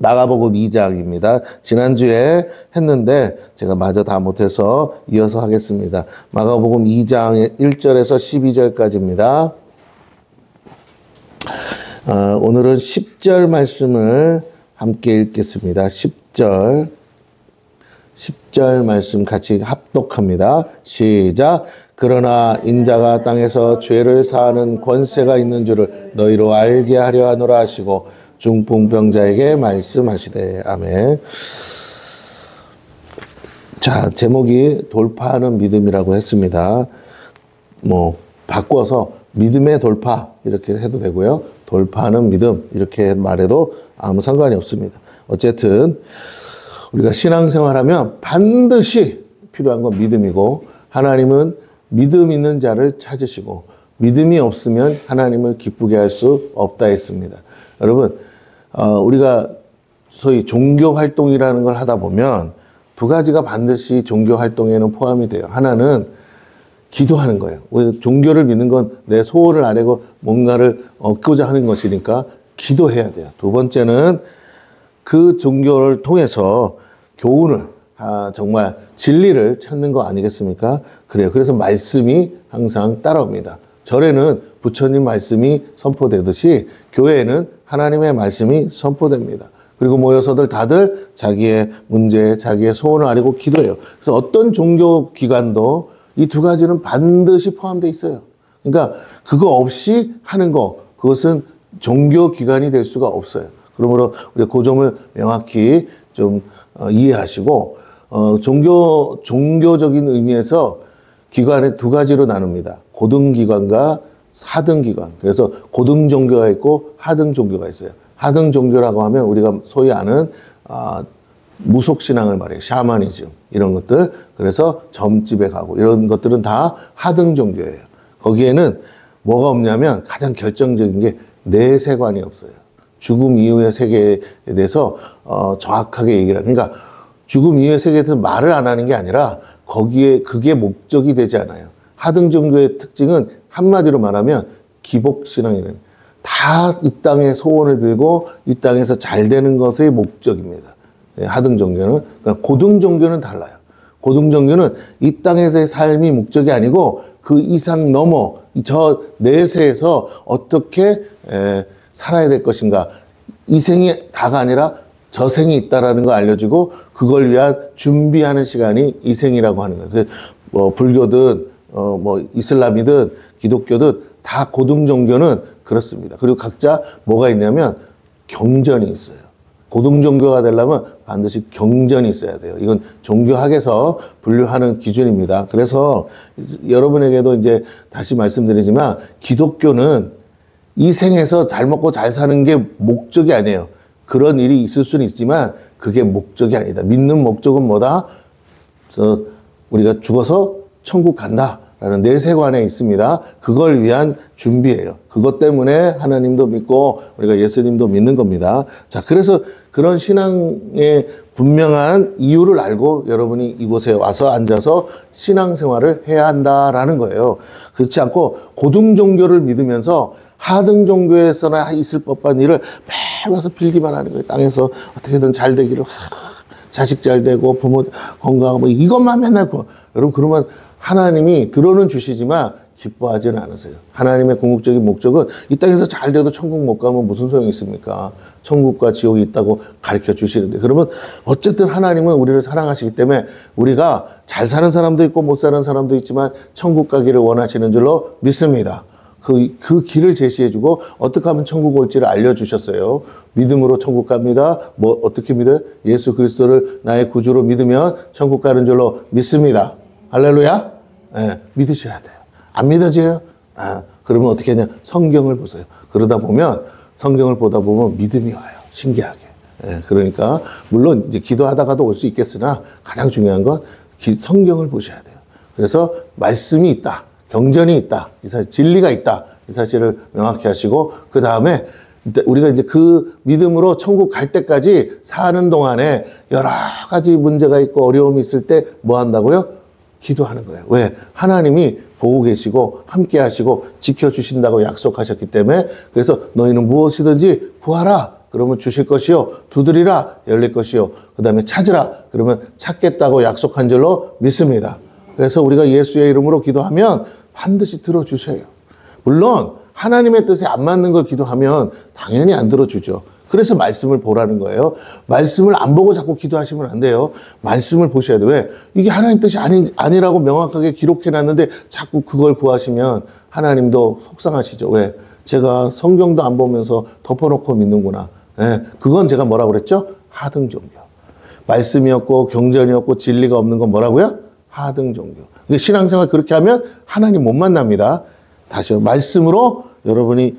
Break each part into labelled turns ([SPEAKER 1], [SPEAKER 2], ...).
[SPEAKER 1] 마가복음 2장입니다. 지난주에 했는데 제가 마저 다 못해서 이어서 하겠습니다. 마가복음 2장 1절에서 12절까지입니다. 오늘은 10절 말씀을 함께 읽겠습니다. 10절 말씀 같이 합독합니다. 시작. 그러나 인자가 땅에서 죄를 사하는 권세가 있는 줄을 너희로 알게 하려 하노라 하시고 중풍병자에게 말씀하시되. 아멘. 자, 제목이 돌파하는 믿음이라고 했습니다. 바꿔서 믿음의 돌파 이렇게 해도 되고요. 돌파하는 믿음 이렇게 말해도 아무 상관이 없습니다. 어쨌든 우리가 신앙생활하면 반드시 필요한 건 믿음이고, 하나님은 믿음 있는 자를 찾으시고 믿음이 없으면 하나님을 기쁘게 할 수 없다 했습니다. 여러분, 우리가 소위 종교 활동이라는 걸 하다 보면 두 가지가 반드시 종교 활동에는 포함이 돼요. 하나는 기도하는 거예요. 우리 종교를 믿는 건 내 소원을 아뢰고 뭔가를 얻고자 하는 것이니까 기도해야 돼요. 두 번째는 그 종교를 통해서 교훈을, 정말 진리를 찾는 거 아니겠습니까? 그래요. 그래서 말씀이 항상 따라옵니다. 절에는 부처님 말씀이 선포되듯이 교회에는 하나님의 말씀이 선포됩니다. 그리고 모여서들 다들 자기의 문제, 자기의 소원을 아뢰고 기도해요. 그래서 어떤 종교 기관도 이 두 가지는 반드시 포함되어 있어요. 그러니까 그거 없이 하는 거, 그것은 종교 기관이 될 수가 없어요. 그러므로 우리 그 점을 명확히 좀 이해하시고, 종교적인 의미에서 기관의 두 가지로 나눕니다. 고등 기관과 하등 기관. 그래서 고등 종교가 있고 하등 종교가 있어요. 하등 종교라고 하면 우리가 소위 아는 무속 신앙을 말해요. 샤머니즘 이런 것들. 그래서 점집에 가고 이런 것들은 다 하등 종교예요. 거기에는 뭐가 없냐면 가장 결정적인 게 내세관이 없어요. 죽음 이후의 세계에 대해서 정확하게 얘기를 하는. 그러니까 죽음 이후의 세계에 대해서 말을 안 하는 게 아니라 거기에 그게 목적이 되지 않아요. 하등 종교의 특징은 한마디로 말하면 기복신앙이에요. 다 이 땅에 소원을 빌고 이 땅에서 잘 되는 것의 목적입니다. 하등 종교는. 그러니까 고등 종교는 달라요. 고등 종교는 이 땅에서의 삶이 목적이 아니고 그 이상 넘어 저 내세에서 어떻게 살아야 될 것인가. 이 생이 다가 아니라 저 생이 있다라는 걸 알려주고 그걸 위한 준비하는 시간이 이 생이라고 하는 거예요. 뭐 불교든 이슬람이든 기독교든 다 고등 종교는 그렇습니다. 그리고 각자 뭐가 있냐면 경전이 있어요. 고등 종교가 되려면 반드시 경전이 있어야 돼요. 이건 종교학에서 분류하는 기준입니다. 그래서 여러분에게도 이제 다시 말씀드리지만 기독교는 이 생에서 잘 먹고 잘 사는 게 목적이 아니에요. 그런 일이 있을 수는 있지만 그게 목적이 아니다. 믿는 목적은 뭐다? 우리가 죽어서 천국 간다라는 내세관에 있습니다. 그걸 위한 준비예요. 그것 때문에 하나님도 믿고 우리가 예수님도 믿는 겁니다. 자, 그래서 그런 신앙의 분명한 이유를 알고 여러분이 이곳에 와서 앉아서 신앙생활을 해야 한다라는 거예요. 그렇지 않고 고등 종교를 믿으면서 하등 종교에서나 있을 법한 일을 매일 와서 빌기만 하는 거예요. 땅에서 어떻게든 잘 되기를, 자식 잘 되고 부모 건강하고 이것만 맨날 여러분, 그러면 하나님이 들어는 주시지만 기뻐하지는 않으세요. 하나님의 궁극적인 목적은 이 땅에서 잘 돼도 천국 못 가면 무슨 소용이 있습니까? 천국과 지옥이 있다고 가르쳐 주시는데, 그러면 어쨌든 하나님은 우리를 사랑하시기 때문에 우리가 잘 사는 사람도 있고 못 사는 사람도 있지만 천국 가기를 원하시는 줄로 믿습니다. 그 길을 제시해주고 어떻게 하면 천국 올지를 알려주셨어요. 믿음으로 천국 갑니다. 어떻게 믿어요? 예수 그리스도를 나의 구주로 믿으면 천국 가는 줄로 믿습니다. 할렐루야. 네, 믿으셔야 돼요. 안 믿어져요? 그러면 어떻게 하냐? 성경을 보세요. 그러다 보면 성경을 보다 보면 믿음이 와요. 신기하게. 네, 그러니까 물론 이제 기도하다가도 올 수 있겠으나 가장 중요한 건 성경을 보셔야 돼요. 그래서 말씀이 있다. 경전이 있다. 이 사실 진리가 있다. 이 사실을 명확히 하시고 그 다음에 우리가 이제 그 믿음으로 천국 갈 때까지 사는 동안에 여러 가지 문제가 있고 어려움이 있을 때 뭐 한다고요? 기도하는 거예요. 왜? 하나님이 보고 계시고 함께 하시고 지켜주신다고 약속하셨기 때문에. 그래서 너희는 무엇이든지 구하라. 그러면 주실 것이요. 두드리라 열릴 것이요. 그 다음에 찾으라 그러면 찾겠다고 약속한 줄로 믿습니다. 그래서 우리가 예수의 이름으로 기도하면 반드시 들어주셔요. 물론 하나님의 뜻에 안 맞는 걸 기도하면 당연히 안 들어주죠. 그래서 말씀을 보라는 거예요. 말씀을 안 보고 자꾸 기도하시면 안 돼요. 말씀을 보셔야 돼요. 왜? 이게 하나님 뜻이 아니라고 명확하게 기록해놨는데 자꾸 그걸 구하시면 하나님도 속상하시죠. 왜? 제가 성경도 안 보면서 덮어놓고 믿는구나. 예, 그건 제가 뭐라고 그랬죠? 하등 종교. 말씀이 없고 경전이 없고 진리가 없는 건 뭐라고요? 하등 종교. 신앙생활 그렇게 하면 하나님 못 만납니다. 다시요. 말씀으로 여러분이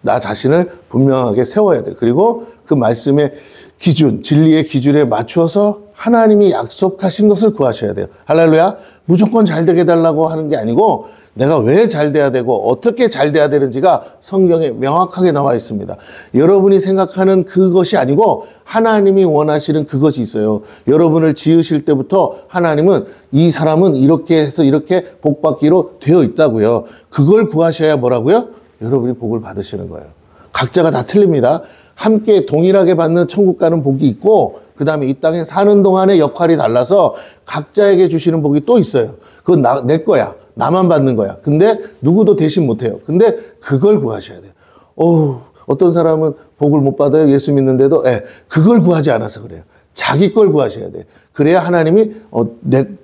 [SPEAKER 1] 나 자신을 분명하게 세워야 돼. 그리고 그 말씀의 기준, 진리의 기준에 맞추어서 하나님이 약속하신 것을 구하셔야 돼요. 할렐루야. 무조건 잘 되게 해달라고 하는 게 아니고 내가 왜 잘 돼야 되고 어떻게 잘 돼야 되는지가 성경에 명확하게 나와 있습니다. 여러분이 생각하는 그것이 아니고 하나님이 원하시는 그것이 있어요. 여러분을 지으실 때부터 하나님은 이 사람은 이렇게 해서 이렇게 복받기로 되어 있다고요. 그걸 구하셔야 뭐라고요? 여러분이 복을 받으시는 거예요. 각자가 다 틀립니다. 함께 동일하게 받는 천국 가는 복이 있고 그 다음에 이 땅에 사는 동안의 역할이 달라서 각자에게 주시는 복이 또 있어요. 그건 내 거야. 나만 받는 거야. 근데 누구도 대신 못해요. 근데 그걸 구하셔야 돼요. 어떤 사람은 복을 못 받아요. 예수 믿는데도 그걸 구하지 않아서 그래요. 자기 걸 구하셔야 돼요. 그래야 하나님이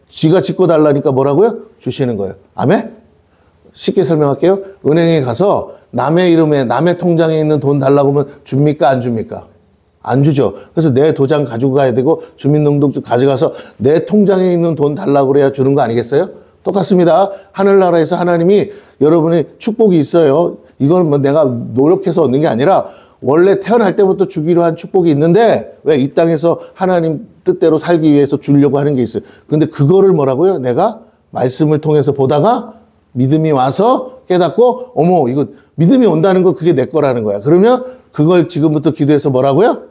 [SPEAKER 1] 지가 짓고 달라니까 뭐라고요? 주시는 거예요. 아멘? 쉽게 설명할게요. 은행에 가서 남의 이름에 남의 통장에 있는 돈 달라고 하면 줍니까? 안 줍니까? 안 주죠. 그래서 내 도장 가지고 가야 되고 주민등록증 가져가서 내 통장에 있는 돈 달라고 그래야 주는 거 아니겠어요? 똑같습니다. 하늘나라에서 하나님이 여러분의 축복이 있어요. 이걸 뭐 내가 노력해서 얻는 게 아니라 원래 태어날 때부터 주기로 한 축복이 있는데 왜 이 땅에서 하나님 뜻대로 살기 위해서 주려고 하는 게 있어요. 근데 그거를 뭐라고요? 내가 말씀을 통해서 보다가 믿음이 와서 깨닫고 어머 이거 믿음이 온다는 거 그게 내 거라는 거야. 그러면 그걸 지금부터 기도해서 뭐라고요?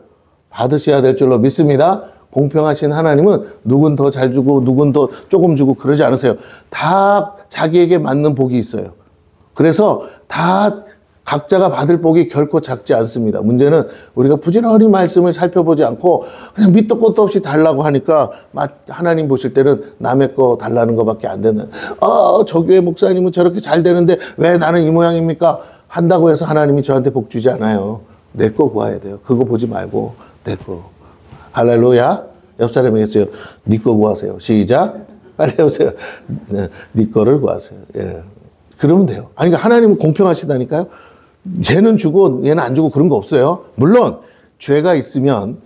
[SPEAKER 1] 받으셔야 될 줄로 믿습니다. 공평하신 하나님은 누군 더 잘 주고 누군 더 조금 주고 그러지 않으세요. 다 자기에게 맞는 복이 있어요. 그래서 다 각자가 받을 복이 결코 작지 않습니다. 문제는 우리가 부지런히 말씀을 살펴보지 않고 그냥 밑도 끝도 없이 달라고 하니까 하나님 보실 때는 남의 거 달라는 것밖에 안 되는 저 교회 목사님은 저렇게 잘 되는데 왜 나는 이 모양입니까? 한다고 해서 하나님이 저한테 복 주지 않아요. 내 거 구해야 돼요. 그거 보지 말고 내 거. 할렐루야. 옆 사람에게 했어요. 네 거 구하세요. 시작. 빨리 해보세요. 네 거를 구하세요. 예. 그러면 돼요. 아니, 그러니까 하나님은 공평하시다니까요. 얘는 주고 얘는 안 주고 그런 거 없어요. 물론 죄가 있으면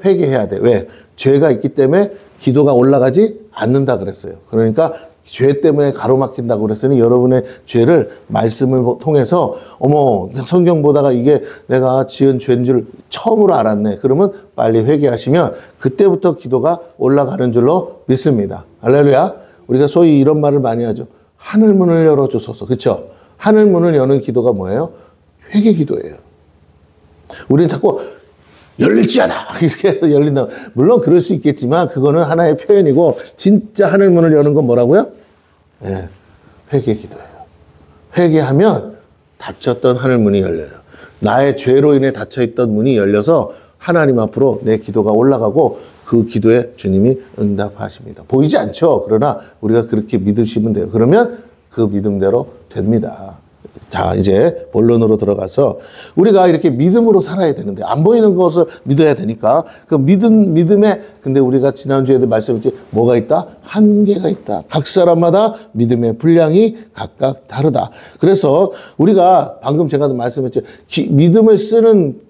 [SPEAKER 1] 회개해야 돼. 왜? 죄가 있기 때문에 기도가 올라가지 않는다 그랬어요. 그러니까 죄 때문에 가로막힌다고 그랬으니 여러분의 죄를 말씀을 통해서 어머 성경 보다가 이게 내가 지은 죄인 줄 처음으로 알았네. 그러면 빨리 회개하시면 그때부터 기도가 올라가는 줄로 믿습니다. 할렐루야. 우리가 소위 이런 말을 많이 하죠. 하늘문을 열어주소서. 그렇죠? 하늘문을 여는 기도가 뭐예요? 회개 기도예요. 우리는 자꾸 열릴지어다 이렇게 열린다. 물론 그럴 수 있겠지만 그거는 하나의 표현이고 진짜 하늘문을 여는 건 뭐라고요? 네, 회개 기도예요. 회개하면 닫혔던 하늘문이 열려요. 나의 죄로 인해 닫혀있던 문이 열려서 하나님 앞으로 내 기도가 올라가고 그 기도에 주님이 응답하십니다. 보이지 않죠? 그러나 우리가 그렇게 믿으시면 돼요. 그러면 그 믿음대로 됩니다. 자, 이제 본론으로 들어가서 우리가 이렇게 믿음으로 살아야 되는데 안 보이는 것을 믿어야 되니까 그 믿음에 근데 우리가 지난주에도 말씀했지 뭐가 있다? 한계가 있다. 각 사람마다 믿음의 분량이 각각 다르다. 그래서 우리가 방금 제가 말씀했죠. 믿음을 쓰는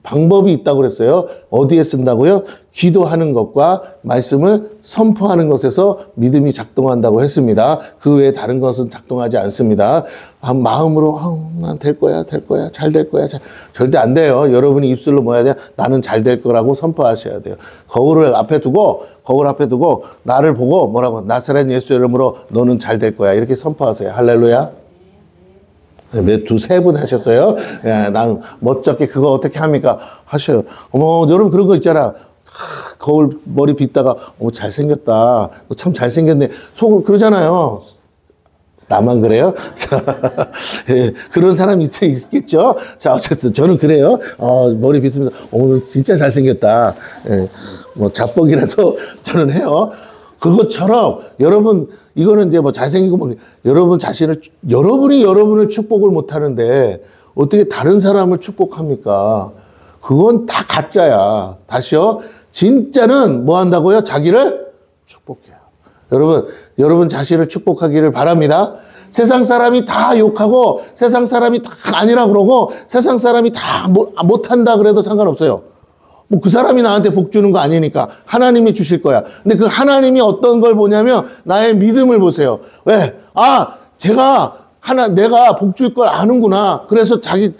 [SPEAKER 1] 방법이 있다고 그랬어요. 어디에 쓴다고요? 기도하는 것과 말씀을 선포하는 것에서 믿음이 작동한다고 했습니다. 그 외에 다른 것은 작동하지 않습니다. 마음으로 난 될 거야, 잘 될 거야. 절대 안 돼요. 여러분이 입술로 뭐 해야 돼요? 나는 잘 될 거라고 선포하셔야 돼요. 거울 앞에 두고 나를 보고 뭐라고? 나사렛 예수 이름으로 너는 잘 될 거야. 이렇게 선포하세요. 할렐루야. 두세 분 하셨어요. 야, 난 멋쩍게 그거 어떻게 합니까? 하셔요. 어머, 여러분 그런 거 있잖아. 거울 머리 빗다가 잘생겼다. 너 참 잘생겼네. 속으로 그러잖아요. 나만 그래요? 자, 예, 그런 사람이 있겠죠? 자, 어쨌든 저는 그래요. 머리 빗으면서, 오늘 진짜 잘생겼다. 예, 뭐, 자뻑이라도 저는 해요. 그것처럼 여러분, 이거는 이제 뭐 잘생기고 뭐, 여러분이 여러분을 축복을 못 하는데 어떻게 다른 사람을 축복합니까? 그건 다 가짜야. 다시요. 진짜는 뭐 한다고요? 자기를 축복해요. 여러분 자신을 축복하기를 바랍니다. 세상 사람이 다 욕하고 세상 사람이 다 아니라 그러고 세상 사람이 다 못한다 그래도 상관없어요. 뭐 그 사람이 나한테 복 주는 거 아니니까 하나님이 주실 거야. 근데 그 하나님이 어떤 걸 보냐면 나의 믿음을 보세요. 왜? 내가 복 줄 걸 아는구나. 그래서 자기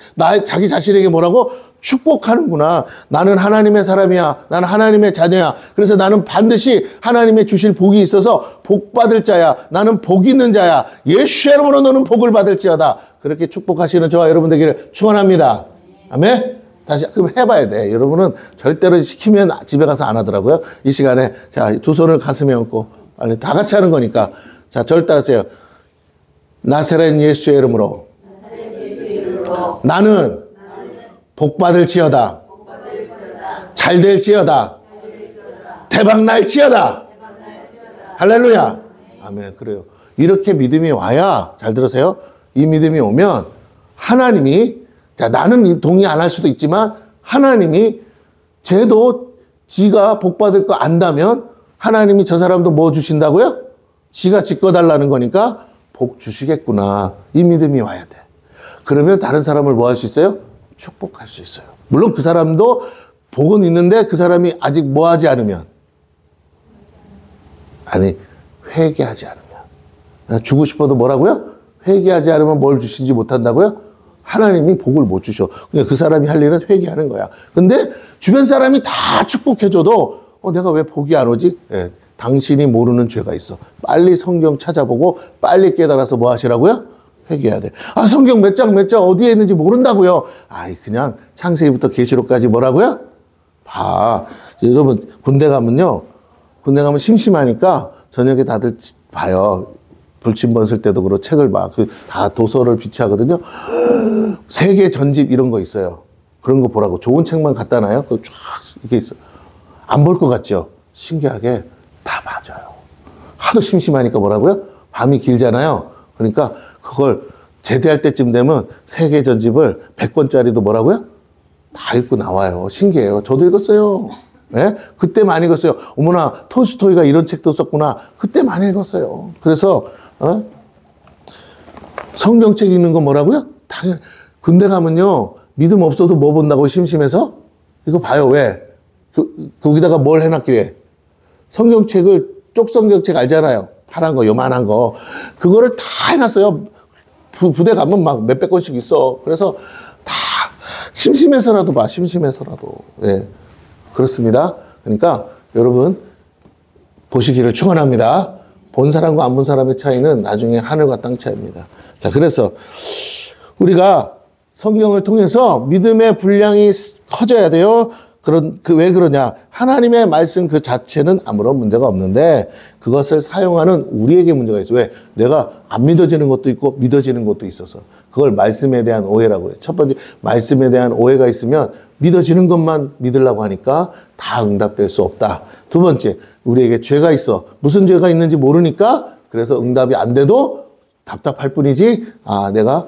[SPEAKER 1] 자신에게 뭐라고? 축복하는구나. 나는 하나님의 사람이야. 나는 하나님의 자녀야. 그래서 나는 반드시 하나님의 주실 복이 있어서 복 받을 자야. 나는 복 있는 자야. 예수의 이름으로 너는 복을 받을지어다. 그렇게 축복하시는 저와 여러분 되기를 축원합니다. 아멘. 다시 그럼 해봐야 돼. 여러분은 절대로 시키면 집에 가서 안 하더라고요. 이 시간에 자, 두 손을 가슴에 얹고 빨리 다 같이 하는 거니까 자, 저를 따라하세요. 나사렛 예수의 이름으로 나는 복 받을지어다. 잘 될지어다. 대박 날지어다. 할렐루야. 아멘. 그래요. 이렇게 믿음이 와야 잘 들으세요. 이 믿음이 오면 하나님이 자, 나는 동의 안 할 수도 있지만 하나님이 쟤도 지가 복 받을 거 안다면 하나님이 저 사람도 뭐 주신다고요? 지가 지꺼달라는 거니까 복 주시겠구나. 이 믿음이 와야 돼. 그러면 다른 사람을 뭐 할 수 있어요? 축복할 수 있어요. 물론 그 사람도 복은 있는데 그 사람이 아직 뭐 하지 않으면 회개하지 않으면 주고 싶어도 뭐라고요? 회개하지 않으면 뭘 주시지 못한다고요? 하나님이 복을 못 주셔. 그러니까 그 사람이 할 일은 회개하는 거야. 근데 주변 사람이 다 축복해줘도 내가 왜 복이 안 오지? 예, 당신이 모르는 죄가 있어. 빨리 성경 찾아보고 빨리 깨달아서 뭐 하시라고요? 회개해야 돼. 성경 몇 장 어디에 있는지 모른다고요. 그냥 창세기부터 계시록까지 뭐라고요? 여러분 군대 가면 심심하니까 저녁에 다들 봐요. 불침번 쓸 때도 그렇고 책을 봐. 다 도서를 비치하거든요. 세계 전집 이런 거 있어요. 그런 거 보라고. 좋은 책만 갖다 놔요. 그 쫙 이렇게 있어. 안 볼 것 같죠? 신기하게 다 맞아요. 하도 심심하니까 뭐라고요? 밤이 길잖아요. 그러니까 그걸 제대할 때쯤 되면 세계 전집을 100권짜리도 뭐라고요? 다 읽고 나와요. 신기해요. 저도 읽었어요. 네? 그때 많이 읽었어요. 어머나 톨스토이가 이런 책도 썼구나. 그때 많이 읽었어요. 그래서 성경책 읽는 거 뭐라고요? 당연히 군대 가면요 믿음 없어도 뭐 본다고 심심해서 이거 봐요. 왜? 거기다가 뭘 해놨기에 성경책을 쪽성경책 알잖아요. 파란 거 요만한 거 그거를 다 해놨어요. 부대 가면 막 몇백 권씩 있어. 그래서 다 심심해서라도 봐. 심심해서라도. 예. 그렇습니다. 그러니까 여러분 보시기를 축원합니다. 본 사람과 안 본 사람의 차이는 나중에 하늘과 땅 차이입니다. 자, 그래서 우리가 성경을 통해서 믿음의 분량이 커져야 돼요. 왜 그러냐? 하나님의 말씀 그 자체는 아무런 문제가 없는데 그것을 사용하는 우리에게 문제가 있어요. 왜? 내가 안 믿어지는 것도 있고 믿어지는 것도 있어서 그걸 말씀에 대한 오해라고 해요. 첫 번째, 말씀에 대한 오해가 있으면 믿어지는 것만 믿으려고 하니까 다 응답될 수 없다. 두 번째, 우리에게 죄가 있어. 무슨 죄가 있는지 모르니까 그래서 응답이 안 돼도 답답할 뿐이지 내가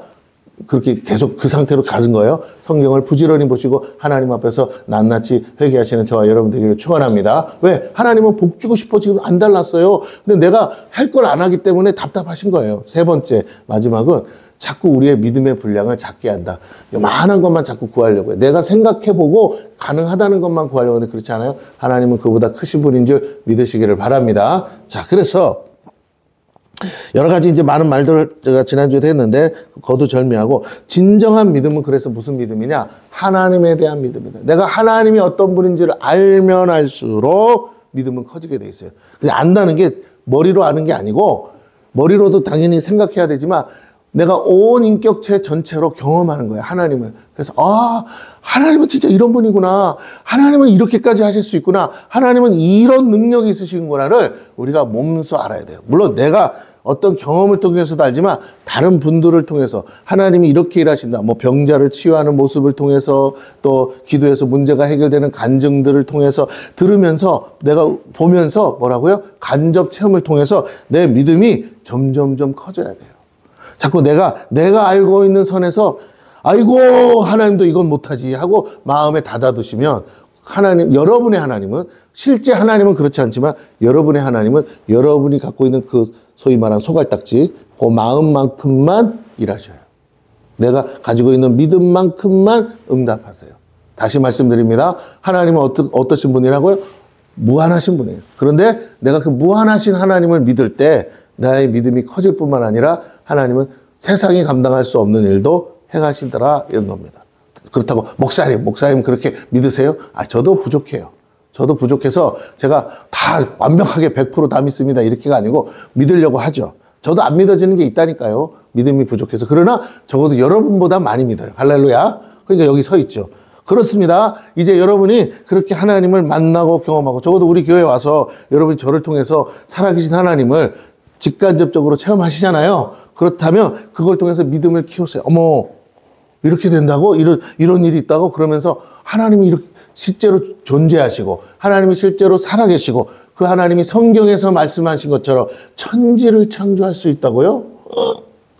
[SPEAKER 1] 그렇게 계속 그 상태로 가는 거예요. 성경을 부지런히 보시고 하나님 앞에서 낱낱이 회개하시는 저와 여러분 되기를 축원합니다. 왜? 하나님은 복 주고 싶어 지금 안 달랐어요. 근데 내가 할 걸 안 하기 때문에 답답하신 거예요. 세 번째, 마지막은 자꾸 우리의 믿음의 분량을 작게 한다. 요만한 것만 자꾸 구하려고 해요. 내가 생각해보고 가능하다는 것만 구하려고 하는데 그렇지 않아요? 하나님은 그보다 크신 분인 줄 믿으시기를 바랍니다. 자, 그래서 여러 가지 이제 많은 말들을 제가 지난주에도 했는데 거두절미하고 진정한 믿음은 그래서 무슨 믿음이냐? 하나님에 대한 믿음이다. 내가 하나님이 어떤 분인지를 알면 알수록 믿음은 커지게 돼 있어요. 안다는 게 머리로 아는 게 아니고 머리로도 당연히 생각해야 되지만 내가 온 인격체 전체로 경험하는 거예요. 하나님을. 그래서 하나님은 진짜 이런 분이구나. 하나님은 이렇게까지 하실 수 있구나. 하나님은 이런 능력이 있으시구나를 우리가 몸소 알아야 돼요. 물론 내가 어떤 경험을 통해서도 알지만 다른 분들을 통해서 하나님이 이렇게 일하신다. 뭐 병자를 치유하는 모습을 통해서 또 기도해서 문제가 해결되는 간증들을 통해서 들으면서 내가 보면서 뭐라고요? 간접 체험을 통해서 내 믿음이 점점점 커져야 돼요. 자꾸 내가 알고 있는 선에서 아이고 하나님도 이건 못하지 하고 마음에 닫아두시면 하나님, 여러분의 하나님은 실제 하나님은 그렇지 않지만 여러분의 하나님은 여러분이 갖고 있는 그 소위 말하는 소갈딱지 그 마음만큼만 일하셔요. 내가 가지고 있는 믿음만큼만 응답하세요. 다시 말씀드립니다. 하나님은 어떠신 분이라고요? 무한하신 분이에요. 그런데 내가 그 무한하신 하나님을 믿을 때 나의 믿음이 커질 뿐만 아니라 하나님은 세상이 감당할 수 없는 일도 행하시더라 이런 겁니다. 그렇다고 목사님 그렇게 믿으세요? 저도 부족해요. 저도 부족해서 제가 다 완벽하게 100% 다 믿습니다. 이렇게가 아니고 믿으려고 하죠. 저도 안 믿어지는 게 있다니까요. 믿음이 부족해서. 그러나 적어도 여러분보다 많이 믿어요. 할렐루야. 그러니까 여기 서 있죠. 그렇습니다. 이제 여러분이 그렇게 하나님을 만나고 경험하고 적어도 우리 교회에 와서 여러분이 저를 통해서 살아계신 하나님을 직간접적으로 체험하시잖아요. 그렇다면 그걸 통해서 믿음을 키우세요. 어머 이렇게 된다고? 이런 일이 있다고? 그러면서 하나님이 이렇게 실제로 존재하시고 하나님이 실제로 살아계시고 그 하나님이 성경에서 말씀하신 것처럼 천지를 창조할 수 있다고요?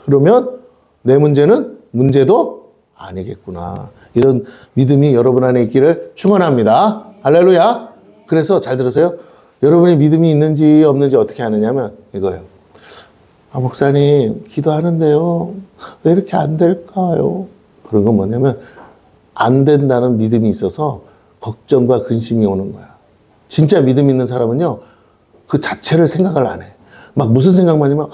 [SPEAKER 1] 그러면 내 문제도 아니겠구나. 이런 믿음이 여러분 안에 있기를 축원합니다. 할렐루야. 그래서 잘 들으세요. 여러분이 믿음이 있는지 없는지 어떻게 아느냐면 이거예요. 목사님 기도하는데요. 왜 이렇게 안 될까요? 그런 건 뭐냐면 안 된다는 믿음이 있어서 걱정과 근심이 오는 거야. 진짜 믿음 있는 사람은요. 그 자체를 생각을 안 해. 막 무슨 생각만 하면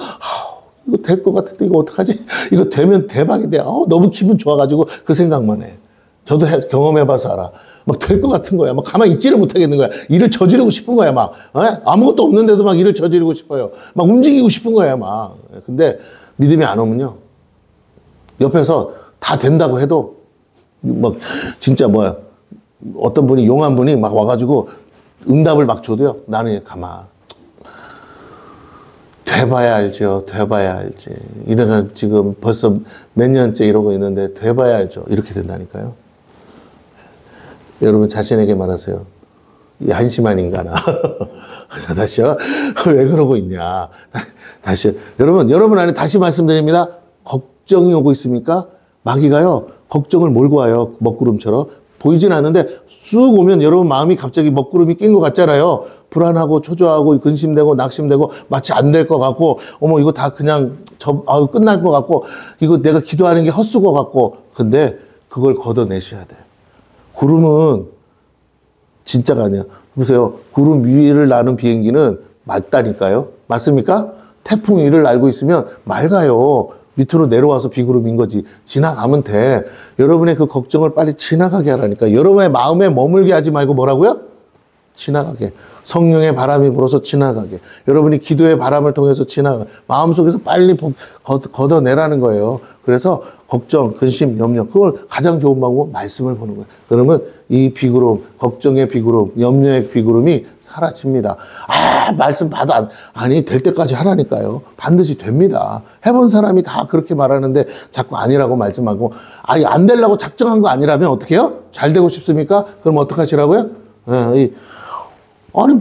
[SPEAKER 1] 이거 될 것 같은데 이거 어떡하지? 이거 되면 대박이다. 너무 기분 좋아가지고 그 생각만 해. 저도 경험해봐서 알아. 막 될 것 같은 거야. 막 가만히 있지를 못하겠는 거야. 일을 저지르고 싶은 거야. 막 아무것도 없는데도 막 일을 저지르고 싶어요. 막 움직이고 싶은 거야. 막. 근데 믿음이 안 오면요. 옆에서 다 된다고 해도 막 진짜 어떤 분이 용한 분이 막 와가지고 응답을 막 줘도요. 나는 돼봐야 알죠. 돼봐야 알지. 이래가 지금 벌써 몇 년째 이러고 있는데 돼봐야 알죠. 이렇게 된다니까요. 여러분 자신에게 말하세요. 이 한심한 인간아. 자, 다시요. 왜 그러고 있냐. 다시. 여러분 안에 다시 말씀드립니다. 걱정이 오고 있습니까? 마귀가요. 걱정을 몰고 와요. 먹구름처럼. 보이진 않는데 쑥 오면 여러분 마음이 갑자기 먹구름이 낀 것 같잖아요. 불안하고 초조하고 근심되고 낙심되고 마치 안 될 것 같고 어머 이거 다 그냥 끝날 것 같고 이거 내가 기도하는 게 헛수고 것 같고 근데 그걸 걷어내셔야 돼요. 구름은 진짜가 아니야. 보세요. 구름 위를 나는 비행기는 맑다니까요. 맞습니까? 태풍 위를 날고 있으면 맑아요. 밑으로 내려와서 비구름인 거지. 지나가면 돼. 여러분의 그 걱정을 빨리 지나가게 하라니까. 여러분의 마음에 머물게 하지 말고 뭐라고요? 지나가게. 성령의 바람이 불어서 지나가게. 여러분이 기도의 바람을 통해서 마음속에서 빨리 걷어내라는 거예요. 그래서 걱정, 근심, 염려 그걸 가장 좋은 방법은 말씀을 보는 거예요. 그러면 이 비구름, 걱정의 비구름, 염려의 비구름이 사라집니다. 말씀 봐도 될 때까지 하라니까요. 반드시 됩니다. 해본 사람이 다 그렇게 말하는데 자꾸 아니라고 말씀하고 안 되려고 작정한 거 아니라면 어떻게 해요? 잘 되고 싶습니까? 그럼 어떡하시라고요?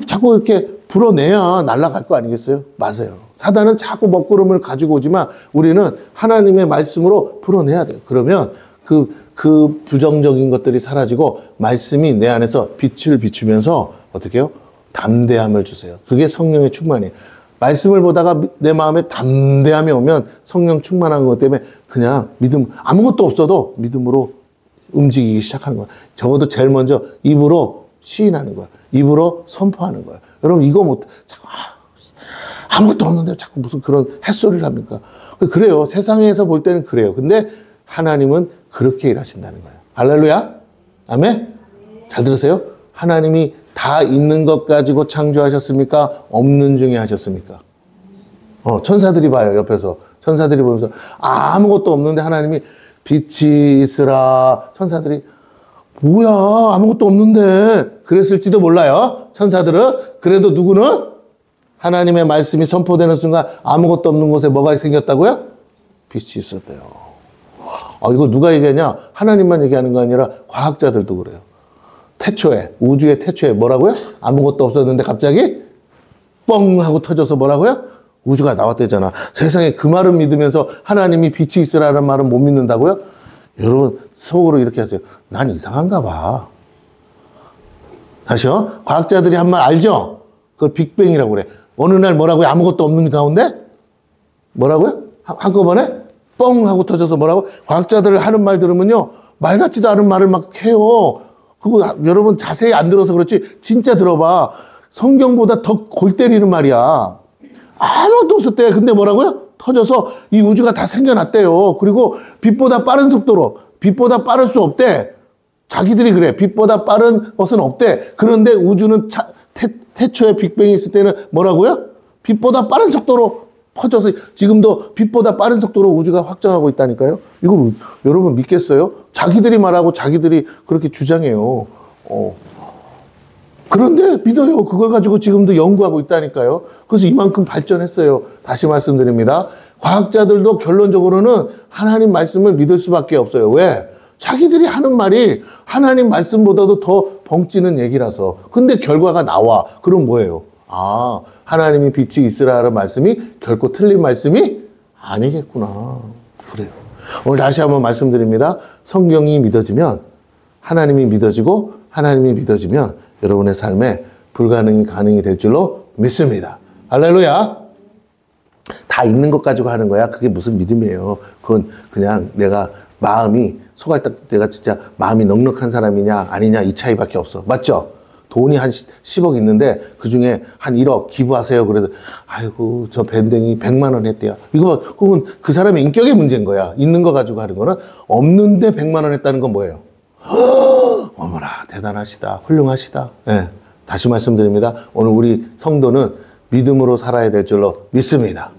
[SPEAKER 1] 자꾸 이렇게 불어내야 날아갈 거 아니겠어요? 맞아요. 사단은 자꾸 먹구름을 가지고 오지만 우리는 하나님의 말씀으로 풀어내야 돼요. 그러면 그 부정적인 것들이 사라지고 말씀이 내 안에서 빛을 비추면서 어떻게 해요? 담대함을 주세요. 그게 성령의 충만이에요. 말씀을 보다가 내 마음에 담대함이 오면 성령 충만한 것 때문에 그냥 믿음, 아무것도 없어도 믿음으로 움직이기 시작하는 거예요. 적어도 제일 먼저 입으로 시인하는 거예요. 입으로 선포하는 거예요. 여러분 이거 자꾸 아무것도 없는데 자꾸 무슨 그런 햇소리를 합니까? 그래요. 세상에서 볼 때는 그래요. 근데 하나님은 그렇게 일하신다는 거예요. 할렐루야. 아멘. 잘 들으세요. 하나님이 다 있는 것 가지고 창조하셨습니까? 없는 중에 하셨습니까? 천사들이 봐요. 옆에서. 천사들이 보면서 아무것도 없는데 하나님이 빛이 있으라. 천사들이 뭐야 아무것도 없는데 그랬을지도 몰라요. 천사들은. 그래도 누구는? 하나님의 말씀이 선포되는 순간 아무것도 없는 곳에 뭐가 생겼다고요? 빛이 있었대요. 이거 누가 얘기하냐? 하나님만 얘기하는 거 아니라 과학자들도 그래요. 태초에, 우주의 태초에 뭐라고요? 아무것도 없었는데 갑자기 뻥 하고 터져서 뭐라고요? 우주가 나왔대잖아. 세상에 그 말을 믿으면서 하나님이 빛이 있으라는 말은 못 믿는다고요? 여러분 속으로 이렇게 하세요. 난 이상한가 봐. 다시요. 과학자들이 한 말 알죠? 그걸 빅뱅이라고 그래. 어느 날 뭐라고요? 아무것도 없는 가운데 뭐라고요? 한꺼번에 뻥 하고 터져서 뭐라고? 과학자들 하는 말 들으면요, 말 같지도 않은 말을 막 해요. 그거 여러분 자세히 안 들어서 그렇지 진짜 들어봐. 성경보다 더 골 때리는 말이야. 아무것도 없었대. 근데 뭐라고요? 터져서 이 우주가 다 생겨났대요. 그리고 빛보다 빠른 속도로, 빛보다 빠를 수 없대. 자기들이 그래. 빛보다 빠른 것은 없대. 그런데 우주는 태초에 빅뱅이 있을 때는 뭐라고요? 빛보다 빠른 속도로 퍼져서 지금도 빛보다 빠른 속도로 우주가 확장하고 있다니까요. 이걸 여러분 믿겠어요? 자기들이 말하고 자기들이 그렇게 주장해요. 그런데 믿어요. 그걸 가지고 지금도 연구하고 있다니까요. 그래서 이만큼 발전했어요. 다시 말씀드립니다. 과학자들도 결론적으로는 하나님 말씀을 믿을 수밖에 없어요. 왜? 자기들이 하는 말이 하나님 말씀보다도 더 벙찌는 얘기라서. 근데 결과가 나와. 그럼 뭐예요? 하나님이 빛이 있으라는 말씀이 결코 틀린 말씀이 아니겠구나. 그래요. 오늘 다시 한번 말씀드립니다. 성경이 믿어지면 하나님이 믿어지고 하나님이 믿어지면 여러분의 삶에 불가능이 가능이 될 줄로 믿습니다. 할렐루야. 다 있는 것 가지고 하는 거야. 그게 무슨 믿음이에요. 그건 그냥 내가 마음이 내가 진짜 마음이 넉넉한 사람이냐 아니냐 이 차이밖에 없어. 맞죠? 돈이 한 10억 있는데 그중에 한 1억 기부하세요. 그래도 아이고 저 밴댕이 100만 원 했대요. 그건 그 사람의 인격의 문제인 거야. 있는 거 가지고 하는 거는. 없는데 100만 원 했다는 건 뭐예요? 어머나 대단하시다. 훌륭하시다. 네, 다시 말씀드립니다. 오늘 우리 성도는 믿음으로 살아야 될 줄로 믿습니다.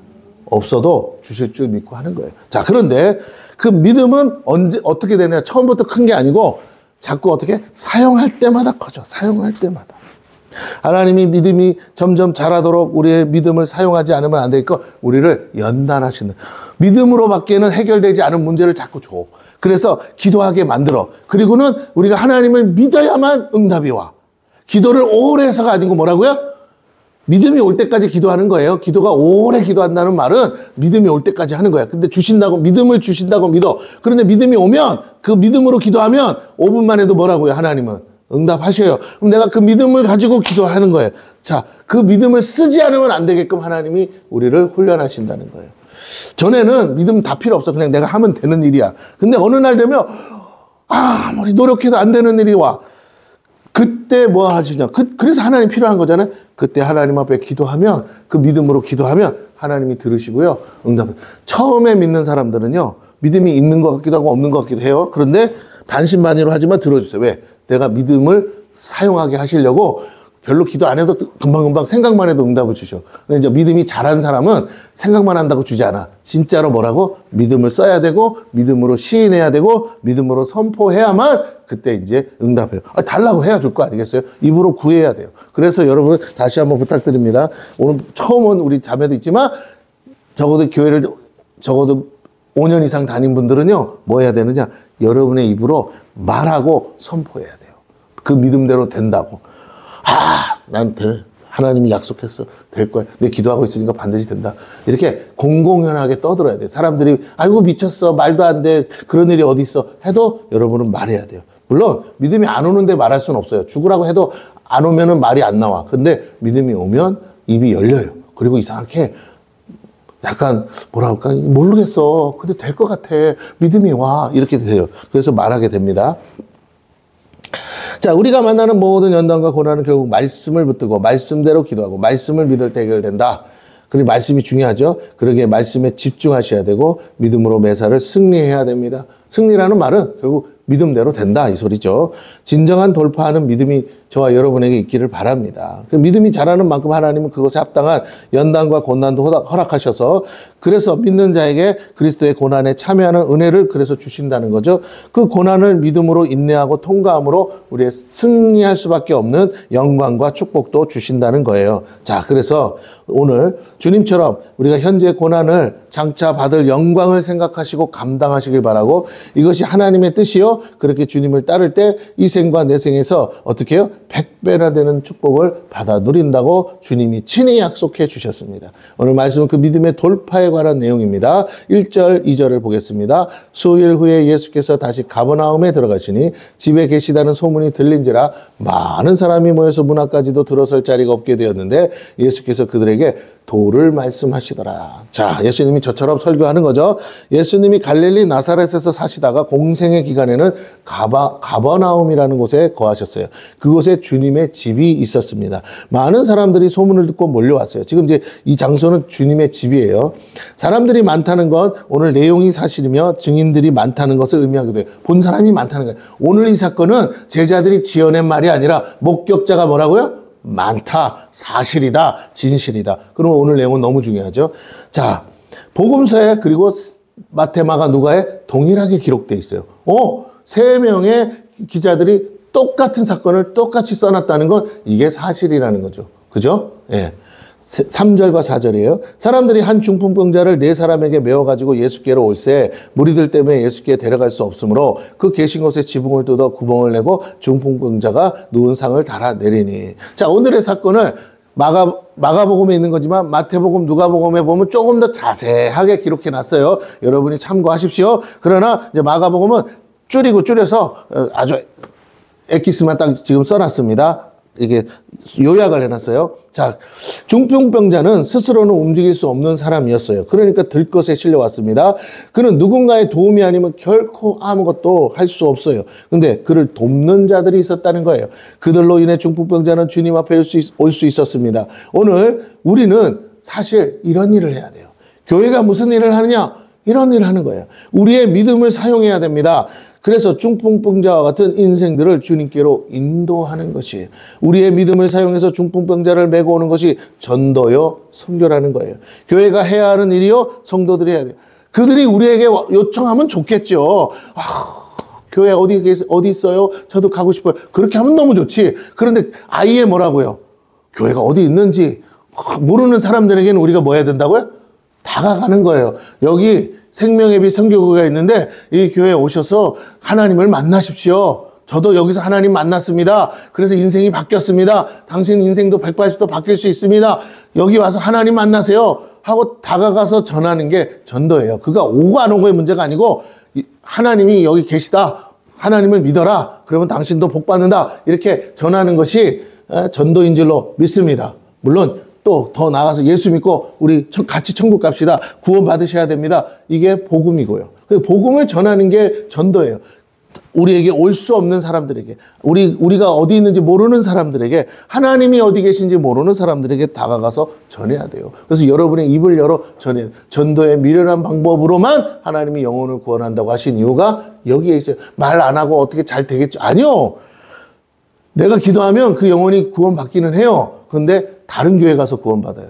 [SPEAKER 1] 없어도 주실 줄 믿고 하는 거예요. 자, 그런데 그 믿음은 어떻게 되냐? 처음부터 큰 게 아니고 자꾸 어떻게 사용할 때마다 커져. 사용할 때마다. 하나님이 믿음이 점점 자라도록 우리의 믿음을 사용하지 않으면 안 되니까 우리를 연단하시는. 믿음으로밖에는 해결되지 않은 문제를 자꾸 줘. 그래서 기도하게 만들어. 그리고는 우리가 하나님을 믿어야만 응답이 와. 기도를 오래 해서가 아니고 뭐라고요? 믿음이 올 때까지 기도하는 거예요. 기도가 오래 기도한다는 말은 믿음이 올 때까지 하는 거야. 근데 믿음을 주신다고 믿어. 그런데 믿음이 오면 그 믿음으로 기도하면 5분만 해도 뭐라고요? 하나님은 응답하셔요. 그럼 내가 그 믿음을 가지고 기도하는 거예요. 자, 그 믿음을 쓰지 않으면 안 되게끔 하나님이 우리를 훈련하신다는 거예요. 전에는 믿음 다 필요 없어. 그냥 내가 하면 되는 일이야. 근데 어느 날 되면 아무리 노력해도 안 되는 일이 와. 그때 뭐 하시냐. 그래서 하나님 필요한 거잖아요. 그때 하나님 앞에 기도하면 그 믿음으로 기도하면 하나님이 들으시고요. 응답을. 처음에 믿는 사람들은요. 믿음이 있는 것 같기도 하고 없는 것 같기도 해요. 그런데 반신반의로 하지만 들어주세요. 왜? 내가 믿음을 사용하게 하시려고 별로 기도 안 해도 금방금방 생각만 해도 응답을 주셔. 근데 이제 믿음이 잘한 사람은 생각만 한다고 주지 않아. 진짜로 뭐라고? 믿음을 써야 되고, 믿음으로 시인해야 되고, 믿음으로 선포해야만 그때 이제 응답해요. 달라고 해야 줄 거 아니겠어요? 입으로 구해야 돼요. 그래서 여러분 다시 한번 부탁드립니다. 오늘 처음은 우리 자매도 있지만, 적어도 교회를 적어도 5년 이상 다닌 분들은요, 뭐 해야 되느냐? 여러분의 입으로 말하고 선포해야 돼요. 그 믿음대로 된다고. 하나님이 약속했어. 될 거야. 내 기도하고 있으니까 반드시 된다. 이렇게 공공연하게 떠들어야 돼. 사람들이, 아이고, 미쳤어. 말도 안 돼. 그런 일이 어디 있어. 해도 여러분은 말해야 돼요. 물론, 믿음이 안 오는데 말할 수는 없어요. 죽으라고 해도 안 오면은 말이 안 나와. 근데 믿음이 오면 입이 열려요. 그리고 이상하게 약간, 뭐라 할까? 모르겠어. 근데 될 것 같아. 믿음이 와. 이렇게 돼요. 그래서 말하게 됩니다. 자, 우리가 만나는 모든 연단과 고난은 결국 말씀을 붙들고 말씀대로 기도하고 말씀을 믿을 때 해결된다. 그리고 말씀이 중요하죠. 그러기에 말씀에 집중하셔야 되고 믿음으로 매사를 승리해야 됩니다. 승리라는 말은 결국 믿음대로 된다 이 소리죠. 진정한 돌파하는 믿음이 저와 여러분에게 있기를 바랍니다. 그 믿음이 자라는 만큼 하나님은 그것에 합당한 연단과 고난도 허락하셔서 그래서 믿는 자에게 그리스도의 고난에 참여하는 은혜를 그래서 주신다는 거죠. 그 고난을 믿음으로 인내하고 통과함으로 우리의 승리할 수밖에 없는 영광과 축복도 주신다는 거예요. 자, 그래서 오늘 주님처럼 우리가 현재 고난을 장차 받을 영광을 생각하시고 감당하시길 바라고 이것이 하나님의 뜻이요. 그렇게 주님을 따를 때 이 생과 내 생에서 어떻게 해요? 100배나 되는 축복을 받아 누린다고 주님이 친히 약속해 주셨습니다. 오늘 말씀은 그 믿음의 돌파에 관한 내용입니다. 1절, 2절을 보겠습니다. 수일 후에 예수께서 다시 가버나움에 들어가시니 집에 계시다는 소문이 들린지라 많은 사람이 모여서 문 앞까지도 들어설 자리가 없게 되었는데 예수께서 그들에게 도를 말씀하시더라. 자, 예수님이 저처럼 설교하는 거죠. 예수님이 갈릴리 나사렛에서 사시다가 공생의 기간에는 가버나움이라는 곳에 거하셨어요. 그곳에 주님의 집이 있었습니다. 많은 사람들이 소문을 듣고 몰려왔어요. 지금 이제 이 장소는 주님의 집이에요. 사람들이 많다는 건 오늘 내용이 사실이며 증인들이 많다는 것을 의미하기도 해요. 본 사람이 많다는 거예요. 오늘 이 사건은 제자들이 지어낸 말이 아니라 목격자가 뭐라고요? 많다, 사실이다, 진실이다. 그러면 오늘 내용은 너무 중요하죠. 자, 복음서에 그리고 마태, 마가, 누가에 동일하게 기록되어 있어요. 세 명의 기자들이 똑같은 사건을 똑같이 써놨다는 건 이게 사실이라는 거죠. 그죠? 예. 3절과 4절이에요. 사람들이 한 중풍병자를 4사람에게 메워가지고 예수께로 올세 무리들 때문에 예수께 데려갈 수 없으므로 그 계신 곳에 지붕을 뜯어 구멍을 내고 중풍병자가 누운 상을 달아내리니. 자, 오늘의 사건을 마가복음에 있는 거지만 마태복음, 누가복음에 보면 조금 더 자세하게 기록해 놨어요. 여러분이 참고하십시오. 그러나 이제 마가복음은 줄여서 아주 엑기스만 딱 지금 써놨습니다. 이게 요약을 해놨어요. 자, 중풍병자는 스스로는 움직일 수 없는 사람이었어요. 그러니까 들것에 실려왔습니다. 그는 누군가의 도움이 아니면 결코 아무것도 할 수 없어요. 근데 그를 돕는 자들이 있었다는 거예요. 그들로 인해 중풍병자는 주님 앞에 올 수 있었습니다. 오늘 우리는 사실 이런 일을 해야 돼요. 교회가 무슨 일을 하느냐? 이런 일을 하는 거예요. 우리의 믿음을 사용해야 됩니다. 그래서 중풍병자와 같은 인생들을 주님께로 인도하는 것이에요. 우리의 믿음을 사용해서 중풍병자를 메고 오는 것이 전도요, 선교라는 거예요. 교회가 해야 하는 일이요, 성도들이 해야 돼요. 그들이 우리에게 요청하면 좋겠죠. 교회 어디 있어요? 저도 가고 싶어요. 그렇게 하면 너무 좋지. 그런데 아예 뭐라고요? 교회가 어디 있는지 모르는 사람들에게는 우리가 뭐 해야 된다고요? 다가가는 거예요. 여기 생명의 빛 선교교회가 있는데 이 교회에 오셔서 하나님을 만나십시오. 저도 여기서 하나님 만났습니다. 그래서 인생이 바뀌었습니다. 당신 인생도 180도 바뀔 수 있습니다. 여기 와서 하나님 만나세요. 하고 다가가서 전하는 게 전도예요. 그가 오고 안 오고의 문제가 아니고 하나님이 여기 계시다. 하나님을 믿어라. 그러면 당신도 복 받는다. 이렇게 전하는 것이 전도인 줄로 믿습니다. 물론 또 더 나가서 예수 믿고 우리 같이 천국 갑시다. 구원 받으셔야 됩니다. 이게 복음이고요. 복음을 전하는 게 전도예요. 우리에게 올 수 없는 사람들에게, 우리가 어디 있는지 모르는 사람들에게, 하나님이 어디 계신지 모르는 사람들에게 다가가서 전해야 돼요. 그래서 여러분의 입을 열어 전해야 돼요. 전도의 미련한 방법으로만 하나님이 영혼을 구원한다고 하신 이유가 여기에 있어요. 말 안 하고 어떻게 잘 되겠죠? 아니요. 내가 기도하면 그 영혼이 구원받기는 해요. 그런데 다른 교회 가서 구원받아요.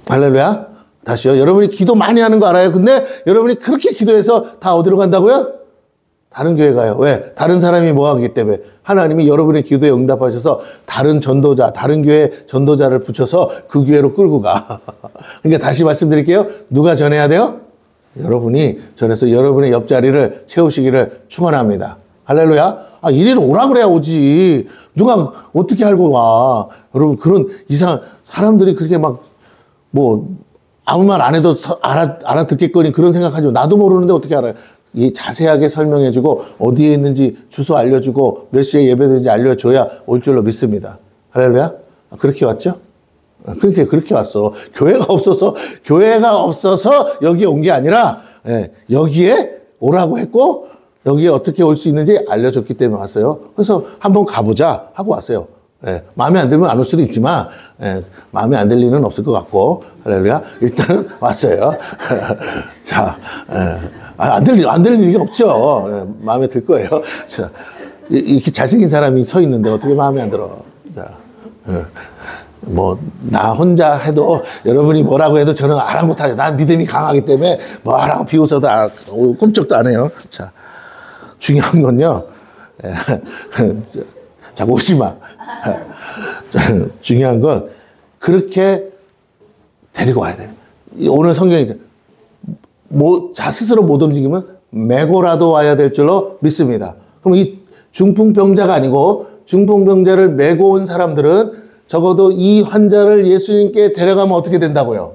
[SPEAKER 1] 할렐루야. 다시요. 여러분이 기도 많이 하는 거 알아요. 근데 여러분이 그렇게 기도해서 다 어디로 간다고요? 다른 교회 가요. 왜? 다른 사람이 뭐 하기 때문에. 하나님이 여러분의 기도에 응답하셔서 다른 전도자, 다른 교회 전도자를 붙여서 그 교회로 끌고 가. 그러니까 다시 말씀드릴게요. 누가 전해야 돼요? 여러분이 전해서 여러분의 옆자리를 채우시기를 축원합니다. 할렐루야. 이리로 오라 그래야 오지. 누가 어떻게 알고 와. 여러분, 그런 이상한 사람들이 그렇게 막 아무 말 안 해도 알아듣겠거니 그런 생각하죠. 나도 모르는데 어떻게 알아요? 자세하게 설명해주고 어디에 있는지 주소 알려주고 몇 시에 예배되는지 알려줘야 올 줄로 믿습니다. 할렐루야. 그렇게 왔죠? 그렇게 왔어. 교회가 없어서 여기에 온 게 아니라 여기에 오라고 했고 여기에 어떻게 올 수 있는지 알려줬기 때문에 왔어요. 그래서 한번 가보자 하고 왔어요. 마음에 안 들면 안 올 수도 있지만 마음에 안 들 리는 없을 것 같고 할렐루야. 일단은 왔어요. 자, 안 들 일이 없죠. 마음에 들 거예요. 자, 이렇게 잘생긴 사람이 서 있는데 어떻게 마음에 안 들어. 자, 나 혼자 해도 여러분이 뭐라고 해도 저는 아랑곳하죠. 난 믿음이 강하기 때문에 뭐라고 비웃어도 꼼짝도 안 해요. 자, 중요한 건요. 자꾸 오지 마. 중요한 건 그렇게 데리고 와야 돼요. 오늘 성경이 스스로 못 움직이면 메고라도 와야 될 줄로 믿습니다. 그럼 이 중풍병자가 아니고 중풍병자를 메고 온 사람들은 적어도 이 환자를 예수님께 데려가면 어떻게 된다고요?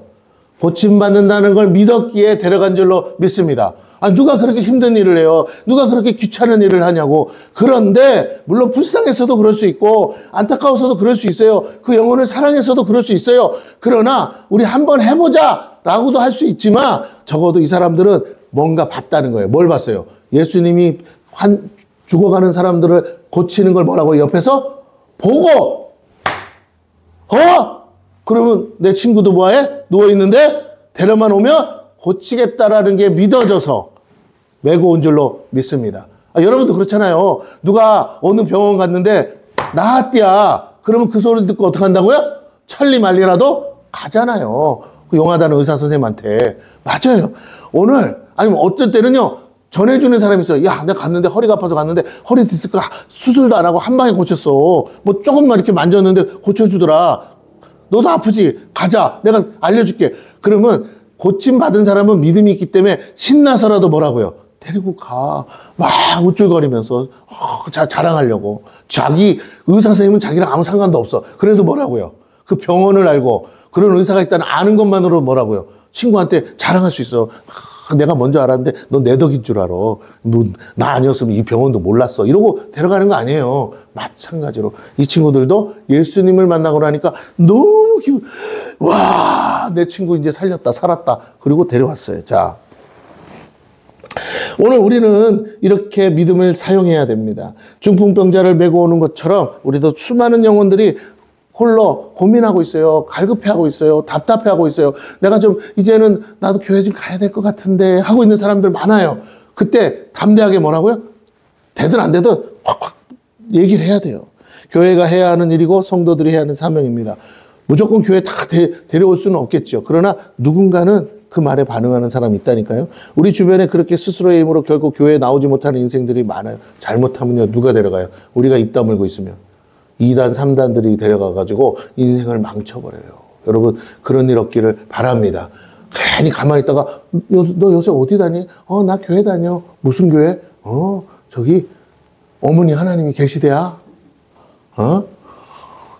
[SPEAKER 1] 고침받는다는 걸 믿었기에 데려간 줄로 믿습니다. 누가 그렇게 힘든 일을 해요? 누가 그렇게 귀찮은 일을 하냐고. 그런데 물론 불쌍해서도 그럴 수 있고 안타까워서도 그럴 수 있어요. 그 영혼을 사랑해서도 그럴 수 있어요. 그러나 우리 한번 해보자 라고도 할 수 있지만 적어도 이 사람들은 뭔가 봤다는 거예요. 뭘 봤어요? 예수님이 죽어가는 사람들을 고치는 걸 뭐라고 옆에서 보고 그러면 내 친구도 뭐해? 누워있는데 데려만 오면 고치겠다라는 게 믿어져서 메고 온 줄로 믿습니다. 여러분도 그렇잖아요. 누가 어느 병원 갔는데 나았디야. 그러면 그 소리 듣고 어떻게 한다고요? 천리말리라도 가잖아요. 그 용하다는 의사 선생님한테. 맞아요. 오늘 아니면 어떨 때는요. 전해주는 사람이 있어요. 야, 내가 갔는데 허리가 아파서 갔는데 허리 디스크 수술도 안 하고 한 방에 고쳤어. 뭐 조금만 이렇게 만졌는데 고쳐주더라. 너도 아프지? 가자. 내가 알려줄게. 그러면 고침받은 사람은 믿음이 있기 때문에 신나서라도 뭐라고요? 데리고 가. 막 우쭐거리면서 자랑하려고. 자기 의사 선생님은 자기랑 아무 상관도 없어. 그래도 뭐라고요? 그 병원을 알고 그런 의사가 있다는 아는 것만으로 뭐라고요? 친구한테 자랑할 수 있어. 내가 먼저 알았는데 너 내 덕인 줄 알아. 나 아니었으면 이 병원도 몰랐어. 이러고 데려가는 거 아니에요. 마찬가지로 이 친구들도 예수님을 만나고 나니까 너무 와, 내 친구 이제 살렸다, 살았다. 그리고 데려왔어요. 자, 오늘 우리는 이렇게 믿음을 사용해야 됩니다. 중풍병자를 메고 오는 것처럼 우리도 수많은 영혼들이 홀로 고민하고 있어요. 갈급해하고 있어요. 답답해하고 있어요. 내가 좀 이제는 나도 교회 좀 가야 될 것 같은데 하고 있는 사람들 많아요. 그때 담대하게 뭐라고요? 되든 안 되든 확 얘기를 해야 돼요. 교회가 해야 하는 일이고 성도들이 해야 하는 사명입니다. 무조건 교회 다 데려올 수는 없겠죠. 그러나 누군가는 그 말에 반응하는 사람이 있다니까요. 우리 주변에 그렇게 스스로의 힘으로 결국 교회에 나오지 못하는 인생들이 많아요. 잘못하면요. 누가 데려가요? 우리가 입 다물고 있으면. 2단, 3단들이 데려가가지고 인생을 망쳐버려요. 여러분, 그런 일 없기를 바랍니다. 괜히 가만히 있다가, 너 요새 어디 다니? 나 교회 다녀. 무슨 교회? 저기, 어머니 하나님이 계시대야.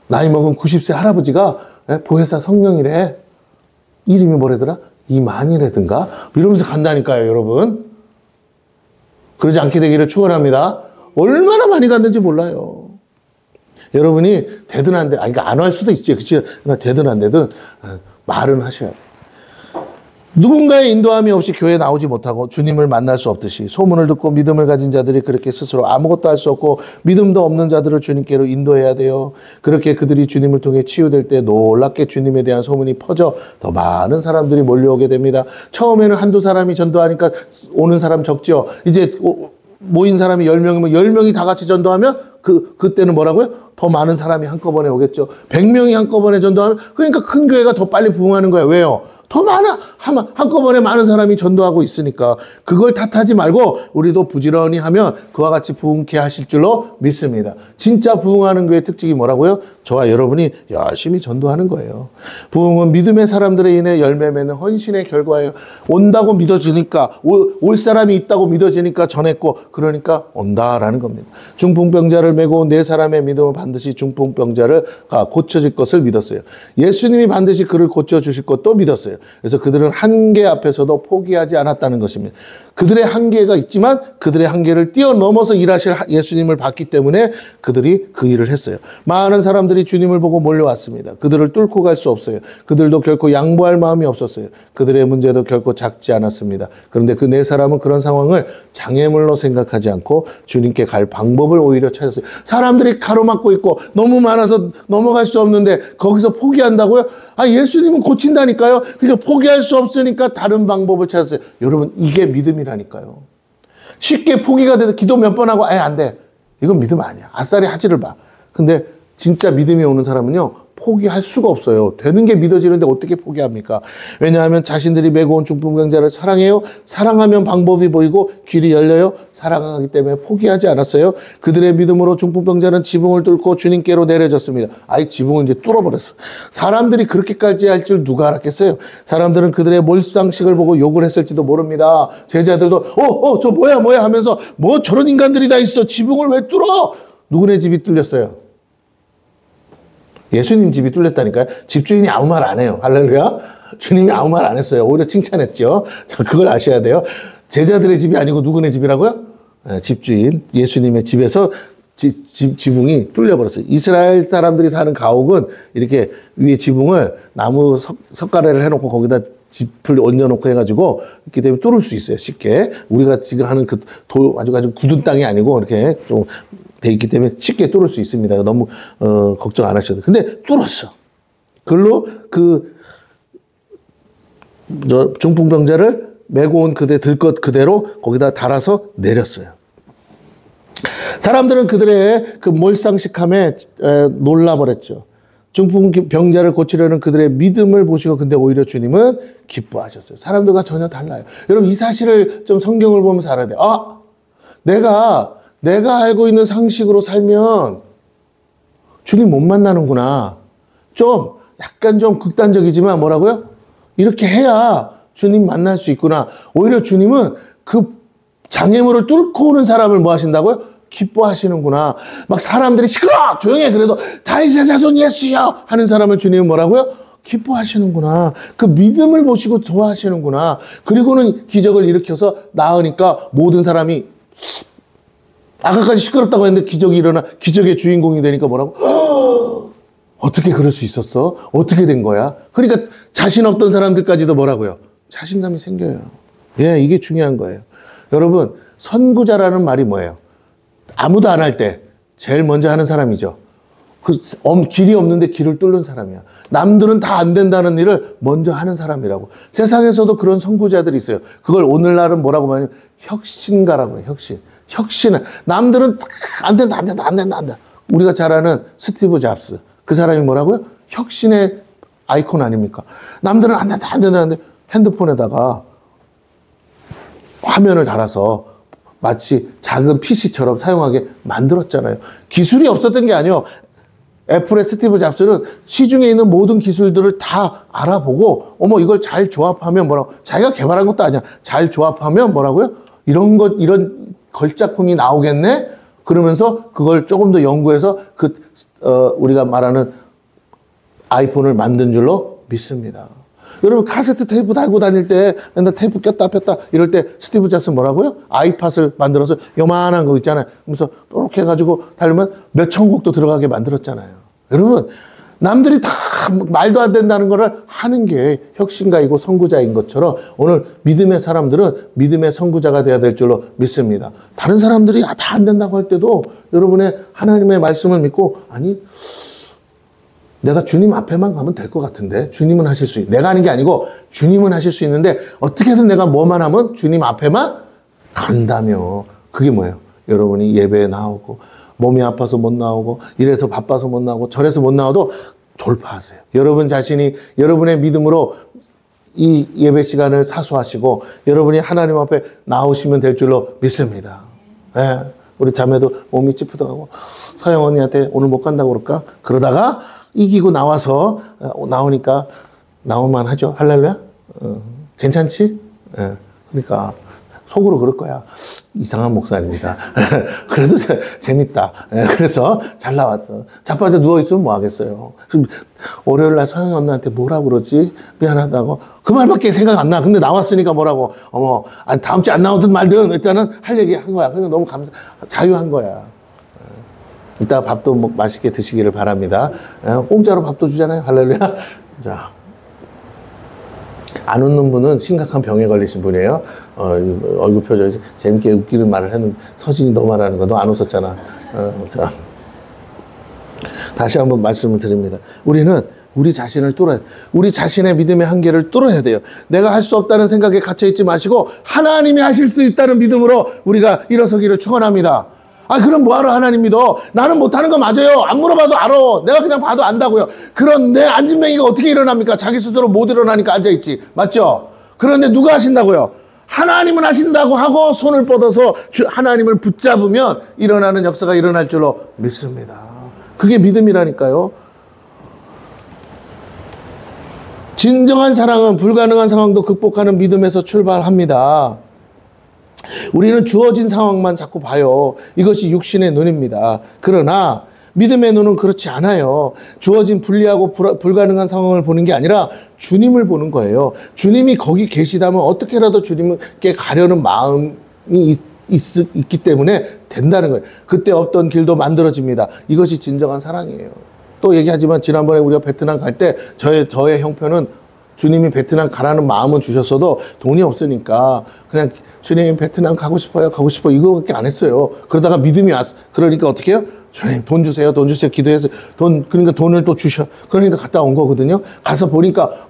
[SPEAKER 1] 나이 먹은 90세 할아버지가 보혜사 성령이래. 이름이 뭐래더라? 이만이라든가? 이러면서 간다니까요, 여러분. 그러지 않게 되기를 축원합니다. 얼마나 많이 갔는지 몰라요. 여러분이 되든 안 돼. 그러니까 안 할 수도 있죠. 그치? 그러니까 되든 안 되든 말은 하셔야 돼요. 누군가의 인도함이 없이 교회에 나오지 못하고 주님을 만날 수 없듯이 소문을 듣고 믿음을 가진 자들이 그렇게 스스로 아무것도 할 수 없고 믿음도 없는 자들을 주님께로 인도해야 돼요. 그렇게 그들이 주님을 통해 치유될 때 놀랍게 주님에 대한 소문이 퍼져 더 많은 사람들이 몰려오게 됩니다. 처음에는 한두 사람이 전도하니까 오는 사람 적죠. 이제 모인 사람이 10명이면 10명이 다 같이 전도하면 그때는 뭐라고요? 더 많은 사람이 한꺼번에 오겠죠. 100명이 한꺼번에 전도하면 그러니까 큰 교회가 더 빨리 부흥하는 거예요. 왜요? 더 한꺼번에 많은 사람이 전도하고 있으니까 그걸 탓하지 말고 우리도 부지런히 하면 그와 같이 부흥케 하실 줄로 믿습니다. 진짜 부흥하는 교회의 특징이 뭐라고요? 저와 여러분이 열심히 전도하는 거예요. 부흥은 믿음의 사람들에 인해 열매 맺는 헌신의 결과예요. 온다고 믿어지니까 올 사람이 있다고 믿어지니까 전했고 그러니까 온다라는 겁니다. 중풍병자를 메고 온 네 사람의 믿음은 반드시 중풍병자를 고쳐질 것을 믿었어요. 예수님이 반드시 그를 고쳐주실 것도 믿었어요. 그래서 그들은 한계 앞에서도 포기하지 않았다는 것입니다. 그들의 한계가 있지만 그들의 한계를 뛰어넘어서 일하실 예수님을 봤기 때문에 그들이 그 일을 했어요. 많은 사람들이 주님을 보고 몰려왔습니다. 그들을 뚫고 갈 수 없어요. 그들도 결코 양보할 마음이 없었어요. 그들의 문제도 결코 작지 않았습니다. 그런데 그 네 사람은 그런 상황을 장애물로 생각하지 않고 주님께 갈 방법을 오히려 찾았어요. 사람들이 가로막고 있고 너무 많아서 넘어갈 수 없는데 거기서 포기한다고요? 예수님은 고친다니까요. 그러니까 포기할 수 없으니까 다른 방법을 찾았어요. 여러분, 이게 믿음이라니까요. 쉽게 포기가 돼도 기도 몇 번 하고 안 돼. 이건 믿음 아니야. 아싸리 하지를 마. 근데 진짜 믿음이 오는 사람은요. 포기할 수가 없어요. 되는 게 믿어지는데 어떻게 포기합니까? 왜냐하면 자신들이 메고 온 중풍병자를 사랑해요. 사랑하면 방법이 보이고 길이 열려요. 사랑하기 때문에 포기하지 않았어요. 그들의 믿음으로 중풍병자는 지붕을 뚫고 주님께로 내려졌습니다. 아이 지붕을 이제 뚫어버렸어. 사람들이 그렇게까지 할 줄 누가 알았겠어요? 사람들은 그들의 몰상식을 보고 욕을 했을지도 모릅니다. 제자들도 저 뭐야 하면서 뭐 저런 인간들이 다 있어. 지붕을 왜 뚫어? 누구네 집이 뚫렸어요? 예수님 집이 뚫렸다니까요. 집주인이 아무 말 안 해요. 할렐루야. 주님이 아무 말 안 했어요. 오히려 칭찬했죠. 자, 그걸 아셔야 돼요. 제자들의 집이 아니고 누구네 집이라고요? 집주인 예수님의 집에서 지붕이 뚫려버렸어요. 이스라엘 사람들이 사는 가옥은 이렇게 위에 지붕을 나무 석가래를 해놓고 거기다 짚을 얹어놓고 해가지고 이렇게 되면 뚫을 수 있어요. 쉽게. 우리가 지금 하는 그 아주 굳은 땅이 아니고 이렇게 좀 돼 있기 때문에 쉽게 뚫을 수 있습니다. 너무 걱정 안 하셔도. 근데 뚫었어. 그걸로 중풍병자를 메고 온 들 것 그대로 거기다 달아서 내렸어요. 사람들은 그들의 그 몰상식함에 놀라버렸죠. 중풍병자를 고치려는 그들의 믿음을 보시고 근데 오히려 주님은 기뻐하셨어요. 사람들과 전혀 달라요. 여러분 이 사실을 좀 성경을 보면서 알아야 돼요. 내가 알고 있는 상식으로 살면 주님 못 만나는구나. 약간 좀 극단적이지만 뭐라고요? 이렇게 해야 주님 만날 수 있구나. 오히려 주님은 그 장애물을 뚫고 오는 사람을 뭐 하신다고요? 기뻐하시는구나. 막 사람들이 시끄러워! 조용해! 그래도 다윗의 자손 예수여! 하는 사람을 주님은 뭐라고요? 기뻐하시는구나. 그 믿음을 보시고 좋아하시는구나. 그리고는 기적을 일으켜서 나으니까 모든 사람이 아까까지 시끄럽다고 했는데 기적이 일어나 기적의 주인공이 되니까 뭐라고? 어떻게 그럴 수 있었어? 어떻게 된 거야? 그러니까 자신 없던 사람들까지도 뭐라고요? 자신감이 생겨요. 예, 이게 중요한 거예요. 여러분, 선구자라는 말이 뭐예요? 아무도 안 할 때 제일 먼저 하는 사람이죠. 길이 없는데 길을 뚫는 사람이야. 남들은 다 안 된다는 일을 먼저 하는 사람이라고. 세상에서도 그런 선구자들이 있어요. 그걸 오늘날은 뭐라고 말하냐면 혁신가라고 해요. 혁신을. 남들은 안 된다. 우리가 잘 아는 스티브 잡스. 그 사람이 뭐라고요? 혁신의 아이콘 아닙니까? 남들은 안 된다. 핸드폰에다가 화면을 달아서 마치 작은 PC처럼 사용하게 만들었잖아요. 기술이 없었던 게 아니에요. 애플의 스티브 잡스는 시중에 있는 모든 기술들을 다 알아보고 이걸 잘 조합하면 뭐라고, 자기가 개발한 것도 아니야. 잘 조합하면 뭐라고요? 이런 걸작품이 나오겠네? 그러면서 그걸 조금 더 연구해서 우리가 말하는 아이폰을 만든 줄로 믿습니다. 여러분 카세트 테이프 달고 다닐 때 맨날 테이프 꼈다 폈다 이럴 때 스티브 잡스는 뭐라고요? 아이팟을 만들어서 요만한 거 있잖아요. 그래서 이렇게 해가지고 달면 몇천 곡도 들어가게 만들었잖아요. 여러분 남들이 다 말도 안 된다는 거를 하는 게 혁신가이고 선구자인 것처럼 오늘 믿음의 사람들은 믿음의 선구자가 돼야 될 줄로 믿습니다. 다른 사람들이 다 안 된다고 할 때도 여러분의 하나님의 말씀을 믿고 내가 주님 앞에만 가면 될 것 같은데 주님은 하실 수 내가 하는 게 아니고 주님은 하실 수 있는데 어떻게든 내가 뭐만 하면 주님 앞에만 간다며. 그게 뭐예요? 여러분이 예배에 나오고 몸이 아파서 못 나오고 이래서 바빠서 못 나오고 저래서 못 나와도 돌파하세요. 여러분 자신이 여러분의 믿음으로 이 예배 시간을 사수하시고 여러분이 하나님 앞에 나오시면 될 줄로 믿습니다. 네. 우리 자매도 몸이 찌푸덕하고 서영 언니한테 오늘 못 간다고 그럴까? 그러다가 이기고 나오니까 나올만 하죠. 할렐루야? 괜찮지? 네. 그러니까 속으로 그럴 거야. 이상한 목사입니다. 그래도 재밌다. 그래서 잘 나왔어. 자빠져 누워있으면 뭐 하겠어요. 월요일날 서영이 언니한테 뭐라 그러지? 미안하다고. 그 말밖에 생각 안 나. 근데 나왔으니까 뭐라고. 다음 주에 안 나오든 말든 일단은 할 얘기 한 거야. 그래서 너무 자유한 거야. 이따 밥도 맛있게 드시기를 바랍니다. 공짜로 밥도 주잖아요. 할렐루야. 자. 안 웃는 분은 심각한 병에 걸리신 분이에요. 얼굴 표정이 재밌게 웃기는 말을 했는데 서진이 너 말하는 거 너 안 웃었잖아. 자. 다시 한번 말씀을 드립니다. 우리는 우리 자신을 뚫어야 돼요. 우리 자신의 믿음의 한계를 뚫어야 돼요. 내가 할 수 없다는 생각에 갇혀있지 마시고 하나님이 하실 수 있다는 믿음으로 우리가 일어서기를 축원합니다. 아, 그럼 뭐하러 하나님 믿어? 나는 못하는 거 맞아요. 안 물어봐도 알아. 내가 그냥 봐도 안다고요. 그런데 안진뱅이가 어떻게 일어납니까? 자기 스스로 못 일어나니까 앉아있지. 맞죠? 그런데 누가 하신다고요? 하나님은 하신다고 하고 손을 뻗어서 하나님을 붙잡으면 일어나는 역사가 일어날 줄로 믿습니다. 그게 믿음이라니까요. 진정한 사랑은 불가능한 상황도 극복하는 믿음에서 출발합니다. 우리는 주어진 상황만 자꾸 봐요. 이것이 육신의 눈입니다. 그러나 믿음의 눈은 그렇지 않아요. 주어진 불리하고 불가능한 상황을 보는 게 아니라 주님을 보는 거예요. 주님이 거기 계시다면 어떻게라도 주님께 가려는 마음이 있기 때문에 된다는 거예요. 그때 없던 길도 만들어집니다. 이것이 진정한 사랑이에요. 또 얘기하지만 지난번에 우리가 베트남 갈 때 저의 형편은 주님이 베트남 가라는 마음은 주셨어도 돈이 없으니까 그냥 주님 베트남 가고 싶어요. 이거밖에 안 했어요. 그러다가 믿음이 왔어. 그러니까 어떻게 해요? 주님 돈 주세요. 기도해서 그러니까 돈을 또 주셔. 그러니까 갔다 온 거거든요. 가서 보니까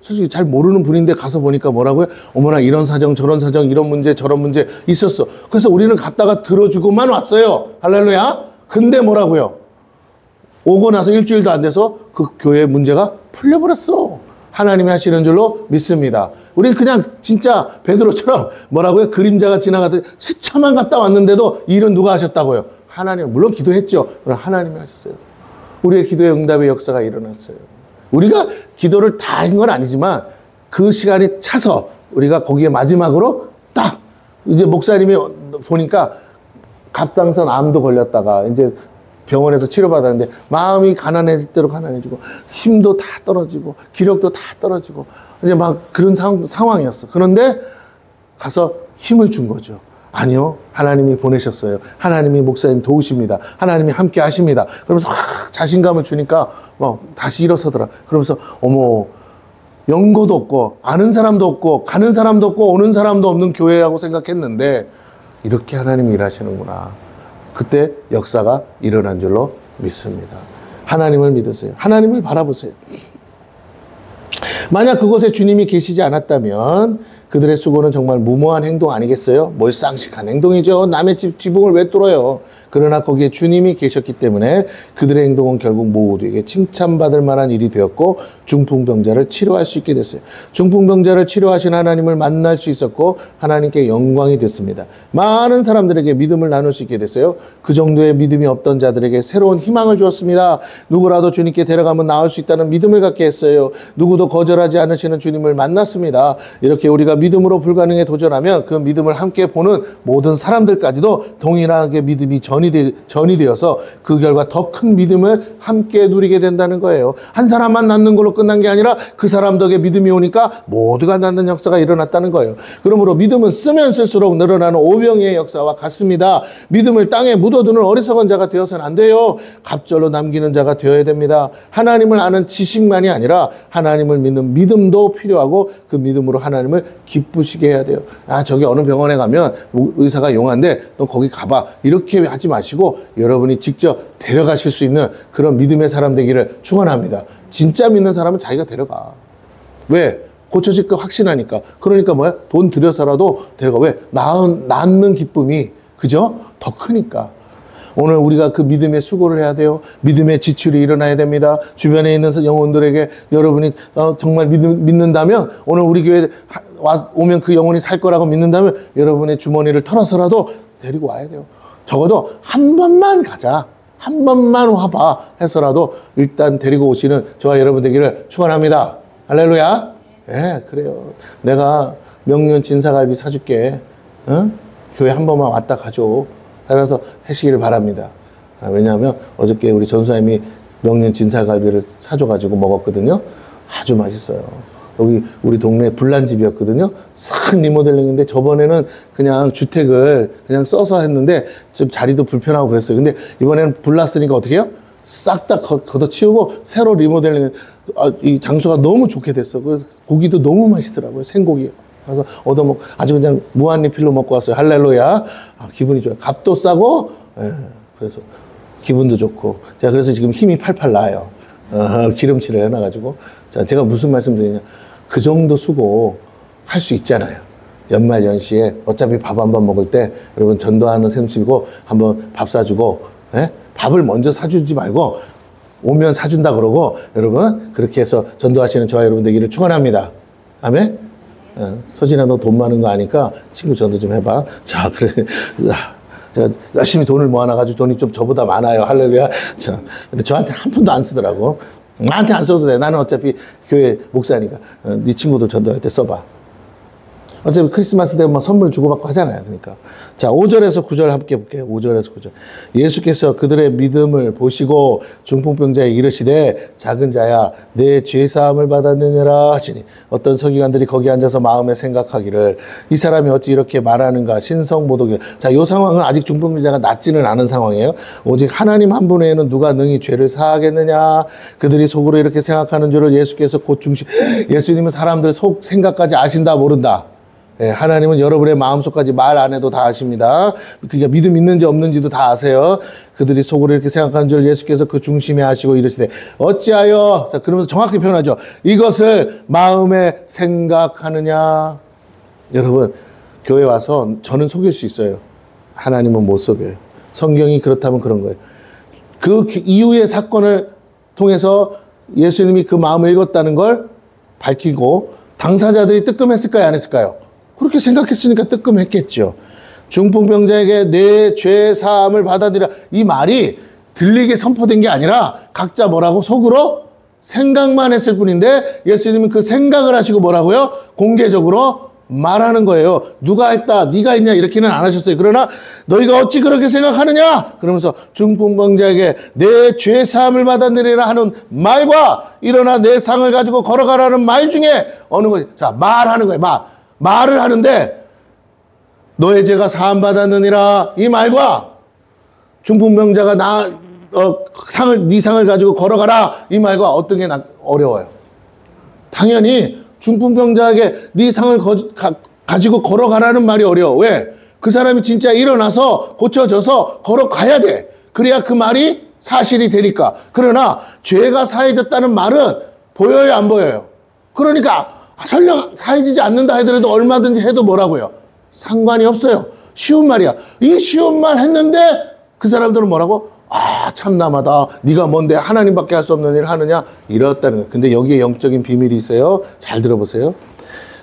[SPEAKER 1] 솔직히 잘 모르는 분인데 가서 보니까 뭐라고요? 어머나 이런 사정 저런 사정 이런 문제 저런 문제 있었어. 그래서 우리는 갔다가 들어주고만 왔어요. 할렐루야. 근데 뭐라고요? 오고 나서 일주일도 안 돼서 그 교회 문제가 풀려버렸어. 하나님이 하시는 줄로 믿습니다. 우리 그냥 진짜 베드로처럼 뭐라고요? 그림자가 지나가듯 스쳐만 갔다 왔는데도 일은 누가 하셨다고요? 하나님. 물론 기도했죠. 그러나 하나님이 하셨어요. 우리의 기도의 응답의 역사가 일어났어요. 우리가 기도를 다 한 건 아니지만 그 시간이 차서 우리가 거기에 마지막으로 딱 이제 목사님이 보니까 갑상선 암도 걸렸다가 이제 병원에서 치료받았는데 마음이 가난해질 대로 가난해지고 힘도 다 떨어지고 기력도 다 떨어지고 이제 막 그런 상황이었어. 그런데 가서 힘을 준 거죠. 아니요. 하나님이 보내셨어요. 하나님이 목사님 도우십니다. 하나님이 함께 하십니다. 그러면서 자신감을 주니까 다시 일어서더라. 그러면서 어머 연고도 없고 아는 사람도 없고 가는 사람도 없고 오는 사람도 없는 교회라고 생각했는데 이렇게 하나님이 일하시는구나. 그때 역사가 일어난 줄로 믿습니다. 하나님을 믿으세요. 하나님을 바라보세요. 만약 그곳에 주님이 계시지 않았다면 그들의 수고는 정말 무모한 행동 아니겠어요? 몰상식한 행동이죠. 남의 집 지붕을 왜 뚫어요? 그러나 거기에 주님이 계셨기 때문에 그들의 행동은 결국 모두에게 칭찬받을 만한 일이 되었고 중풍병자를 치료할 수 있게 됐어요. 중풍병자를 치료하신 하나님을 만날 수 있었고 하나님께 영광이 됐습니다. 많은 사람들에게 믿음을 나눌 수 있게 됐어요. 그 정도의 믿음이 없던 자들에게 새로운 희망을 주었습니다. 누구라도 주님께 데려가면 나을 수 있다는 믿음을 갖게 했어요. 누구도 거절하지 않으시는 주님을 만났습니다. 이렇게 우리가 믿음으로 불가능에 도전하면 그 믿음을 함께 보는 모든 사람들까지도 동일하게 믿음이 전이 되어서 그 결과 더 큰 믿음을 함께 누리게 된다는 거예요. 한 사람만 낳는 걸로 끝난 게 아니라 그 사람 덕에 믿음이 오니까 모두가 낳는 역사가 일어났다는 거예요. 그러므로 믿음은 쓰면 쓸수록 늘어나는 오병이의 역사와 같습니다. 믿음을 땅에 묻어두는 어리석은 자가 되어서는 안 돼요. 갑절로 남기는 자가 되어야 됩니다. 하나님을 아는 지식만이 아니라 하나님을 믿는 믿음도 필요하고 그 믿음으로 하나님을 기쁘시게 해야 돼요. 저기 어느 병원에 가면 의사가 용한데 너 거기 가봐. 이렇게 하지 마시고 여러분이 직접 데려가실 수 있는 그런 믿음의 사람 되기를 축원합니다. 진짜 믿는 사람은 자기가 데려가. 왜? 고쳐질 거 확신하니까. 그러니까 뭐야? 돈 들여서라도 데려가. 왜? 낳는 기쁨이 그죠? 더 크니까. 오늘 우리가 그 믿음의 수고를 해야 돼요. 믿음의 지출이 일어나야 됩니다. 주변에 있는 영혼들에게 여러분이 정말 믿는다면 오늘 우리 교회에 오면 그 영혼이 살 거라고 믿는다면 여러분의 주머니를 털어서라도 데리고 와야 돼요. 적어도 한 번만 가자. 한 번만 와봐 해서라도 일단 데리고 오시는 저와 여러분 되기를 축원합니다. 할렐루야. 그래요. 내가 명륜 진사갈비 사줄게. 교회 한 번만 왔다 가줘. 그래서 하시기를 바랍니다. 왜냐하면 어저께 우리 전수님이 명륜 진사갈비를 사줘가지고 먹었거든요. 아주 맛있어요. 여기 우리 동네 불난집이었거든요. 싹 리모델링인데 저번에는 그냥 주택을 그냥 써서 했는데 좀 자리도 불편하고 그랬어요. 근데 이번에는 불났으니까 어떻게 해요? 싹 다 걷어치우고 새로 리모델링. 이 장소가 너무 좋게 됐어. 그래서 고기도 너무 맛있더라고요. 생고기. 그래서 얻어먹고 아주 그냥 무한리필로 먹고 왔어요. 할렐루야. 기분이 좋아요. 값도 싸고 그래서 기분도 좋고. 자, 그래서 지금 힘이 팔팔 나요. 기름칠을 해놔가지고. 자, 제가 무슨 말씀 드리냐. 그 정도 수고 할 수 있잖아요. 연말 연시에 어차피 밥 한 번 먹을 때 여러분 전도하는 셈치고 한번 밥 사주고, 예? 밥을 먼저 사주지 말고 오면 사준다 그러고, 여러분 그렇게 해서 전도하시는 저와 여러분 되기를 축원합니다. 아멘. 서진아, 너 돈 많은 거 아니까 친구 전도 좀 해봐. 자, 그래. 제가 열심히 돈을 모아놔가지고 돈이 좀 저보다 많아요. 할렐루야. 자, 근데 저한테 한 푼도 안 쓰더라고. 나한테 안 써도 돼. 나는 어차피 교회 목사니까. 네 친구들 전도할 때 써봐. 어차피 크리스마스 되면 막 선물 주고받고 하잖아요. 그러니까. 자, 5절에서 9절 함께 볼게요. 5절에서 9절. 예수께서 그들의 믿음을 보시고 중풍병자에 이르시되 작은 자야 내 죄사함을 받았느니라 하시니 어떤 서기관들이 거기 앉아서 마음에 생각하기를 이 사람이 어찌 이렇게 말하는가 신성모독이. 자, 이 상황은 아직 중풍병자가 낫지는 않은 상황이에요. 오직 하나님 한 분 외에는 누가 능히 죄를 사하겠느냐. 그들이 속으로 이렇게 생각하는 줄을 예수께서 곧 예수님은 사람들 속 생각까지 아신다 모른다. 예, 하나님은 여러분의 마음속까지 말 안 해도 다 아십니다. 그러니까 믿음 있는지 없는지도 다 아세요. 그들이 속으로 이렇게 생각하는 줄 예수께서 그 중심에 하시고 이르시되 어찌하여, 자, 그러면서 정확히 표현하죠. 이것을 마음에 생각하느냐. 여러분 교회 와서 저는 속일 수 있어요. 하나님은 못 속여요. 성경이 그렇다면 그런 거예요. 그 이후의 사건을 통해서 예수님이 그 마음을 읽었다는 걸 밝히고 당사자들이 뜨끔했을까요? 안 했을까요? 그렇게 생각했으니까 뜨끔했겠죠. 중풍병자에게 내 죄 사함을 받아들여. 이 말이 들리게 선포된 게 아니라 각자 뭐라고? 속으로 생각만 했을 뿐인데 예수님은 그 생각을 하시고 뭐라고요? 공개적으로 말하는 거예요. 누가 했다, 네가 했냐 이렇게는 안 하셨어요. 그러나 너희가 어찌 그렇게 생각하느냐? 그러면서 중풍병자에게 내 죄 사함을 받아들이라 하는 말과 일어나 내 상을 가지고 걸어가라는 말 중에 어느 것이, 자, 말하는 거예요. 말을 하는데 너의 죄가 사함 받았느니라 이 말과 중풍병자가 네 상을 가지고 걸어가라 이 말과 어떤 게 어려워요? 당연히 중풍병자에게 네 상을 가지고 걸어가라는 말이 어려워. 왜? 그 사람이 진짜 일어나서 고쳐져서 걸어가야 돼. 그래야 그 말이 사실이 되니까. 그러나 죄가 사해졌다는 말은 보여요, 안 보여요? 그러니까 설령 사해지지 않는다 하더라도 얼마든지 해도 뭐라고요? 상관이 없어요. 쉬운 말이야. 이 쉬운 말 했는데 그 사람들은 뭐라고? 아, 참남하다. 네가 뭔데 하나님밖에 할 수 없는 일을 하느냐? 이렇다는 거예요. 근데 여기에 영적인 비밀이 있어요. 잘 들어보세요.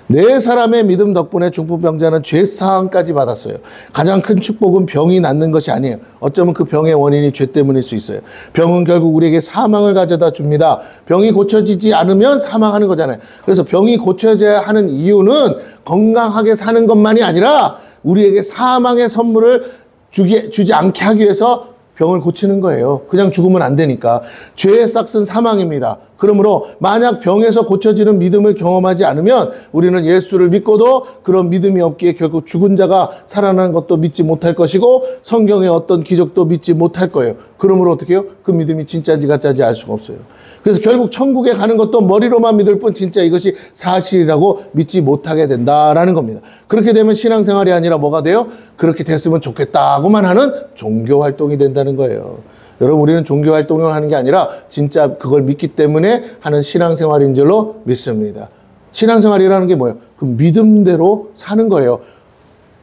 [SPEAKER 1] 네 사람의 믿음 덕분에 중풍병자는 죄사함까지 받았어요. 가장 큰 축복은 병이 낫는 것이 아니에요. 어쩌면 그 병의 원인이 죄 때문일 수 있어요. 병은 결국 우리에게 사망을 가져다 줍니다. 병이 고쳐지지 않으면 사망하는 거잖아요. 그래서 병이 고쳐져야 하는 이유는 건강하게 사는 것만이 아니라 우리에게 사망의 선물을 주지 않게 하기 위해서 병을 고치는 거예요. 그냥 죽으면 안 되니까. 죄의 싹은 사망입니다. 그러므로 만약 병에서 고쳐지는 믿음을 경험하지 않으면 우리는 예수를 믿고도 그런 믿음이 없기에 결국 죽은 자가 살아나는 것도 믿지 못할 것이고 성경의 어떤 기적도 믿지 못할 거예요. 그러므로 어떻게 해요? 그 믿음이 진짜인지 가짜인지 알 수가 없어요. 그래서 결국 천국에 가는 것도 머리로만 믿을 뿐 진짜 이것이 사실이라고 믿지 못하게 된다라는 겁니다. 그렇게 되면 신앙생활이 아니라 뭐가 돼요? 그렇게 됐으면 좋겠다고만 하는 종교활동이 된다는 거예요. 여러분 우리는 종교활동을 하는 게 아니라 진짜 그걸 믿기 때문에 하는 신앙생활인 줄로 믿습니다. 신앙생활이라는 게 뭐예요? 그 믿음대로 사는 거예요.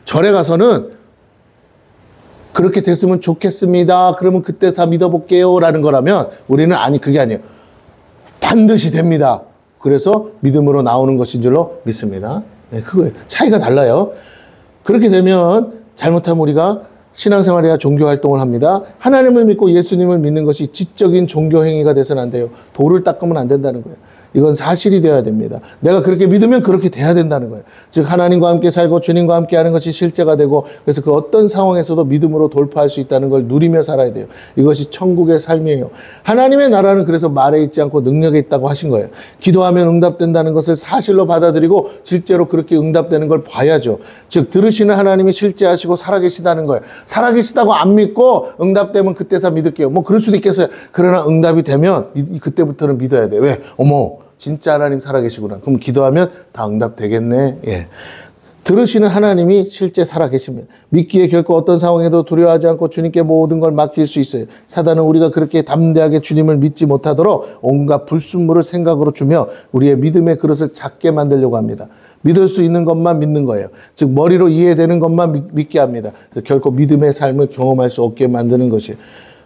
[SPEAKER 1] 절에 가서는 그렇게 됐으면 좋겠습니다. 그러면 그때 다 믿어볼게요 라는 거라면 우리는 아니 그게 아니에요. 반드시 됩니다. 그래서 믿음으로 나오는 것인 줄로 믿습니다. 네, 그거예요. 차이가 달라요. 그렇게 되면 잘못하면 우리가 신앙생활이나 종교활동을 합니다. 하나님을 믿고 예수님을 믿는 것이 지적인 종교행위가 돼서는 안 돼요. 돌을 닦으면 안 된다는 거예요. 이건 사실이 되어야 됩니다. 내가 그렇게 믿으면 그렇게 돼야 된다는 거예요. 즉 하나님과 함께 살고 주님과 함께 하는 것이 실제가 되고 그래서 그 어떤 상황에서도 믿음으로 돌파할 수 있다는 걸 누리며 살아야 돼요. 이것이 천국의 삶이에요. 하나님의 나라는 그래서 말에 있지 않고 능력에 있다고 하신 거예요. 기도하면 응답된다는 것을 사실로 받아들이고 실제로 그렇게 응답되는 걸 봐야죠. 즉 들으시는 하나님이 실제하시고 살아계시다는 거예요. 살아계시다고 안 믿고 응답되면 그때서 믿을게요. 뭐 그럴 수도 있겠어요. 그러나 응답이 되면 그때부터는 믿어야 돼요. 왜? 어머 진짜 하나님 살아계시구나. 그럼 기도하면 다 응답되겠네. 예. 들으시는 하나님이 실제 살아계십니다. 믿기에 결코 어떤 상황에도 두려워하지 않고 주님께 모든 걸 맡길 수 있어요. 사단은 우리가 그렇게 담대하게 주님을 믿지 못하도록 온갖 불순물을 생각으로 주며 우리의 믿음의 그릇을 작게 만들려고 합니다. 믿을 수 있는 것만 믿는 거예요. 즉 머리로 이해되는 것만 믿게 합니다. 결코 믿음의 삶을 경험할 수 없게 만드는 것이에요.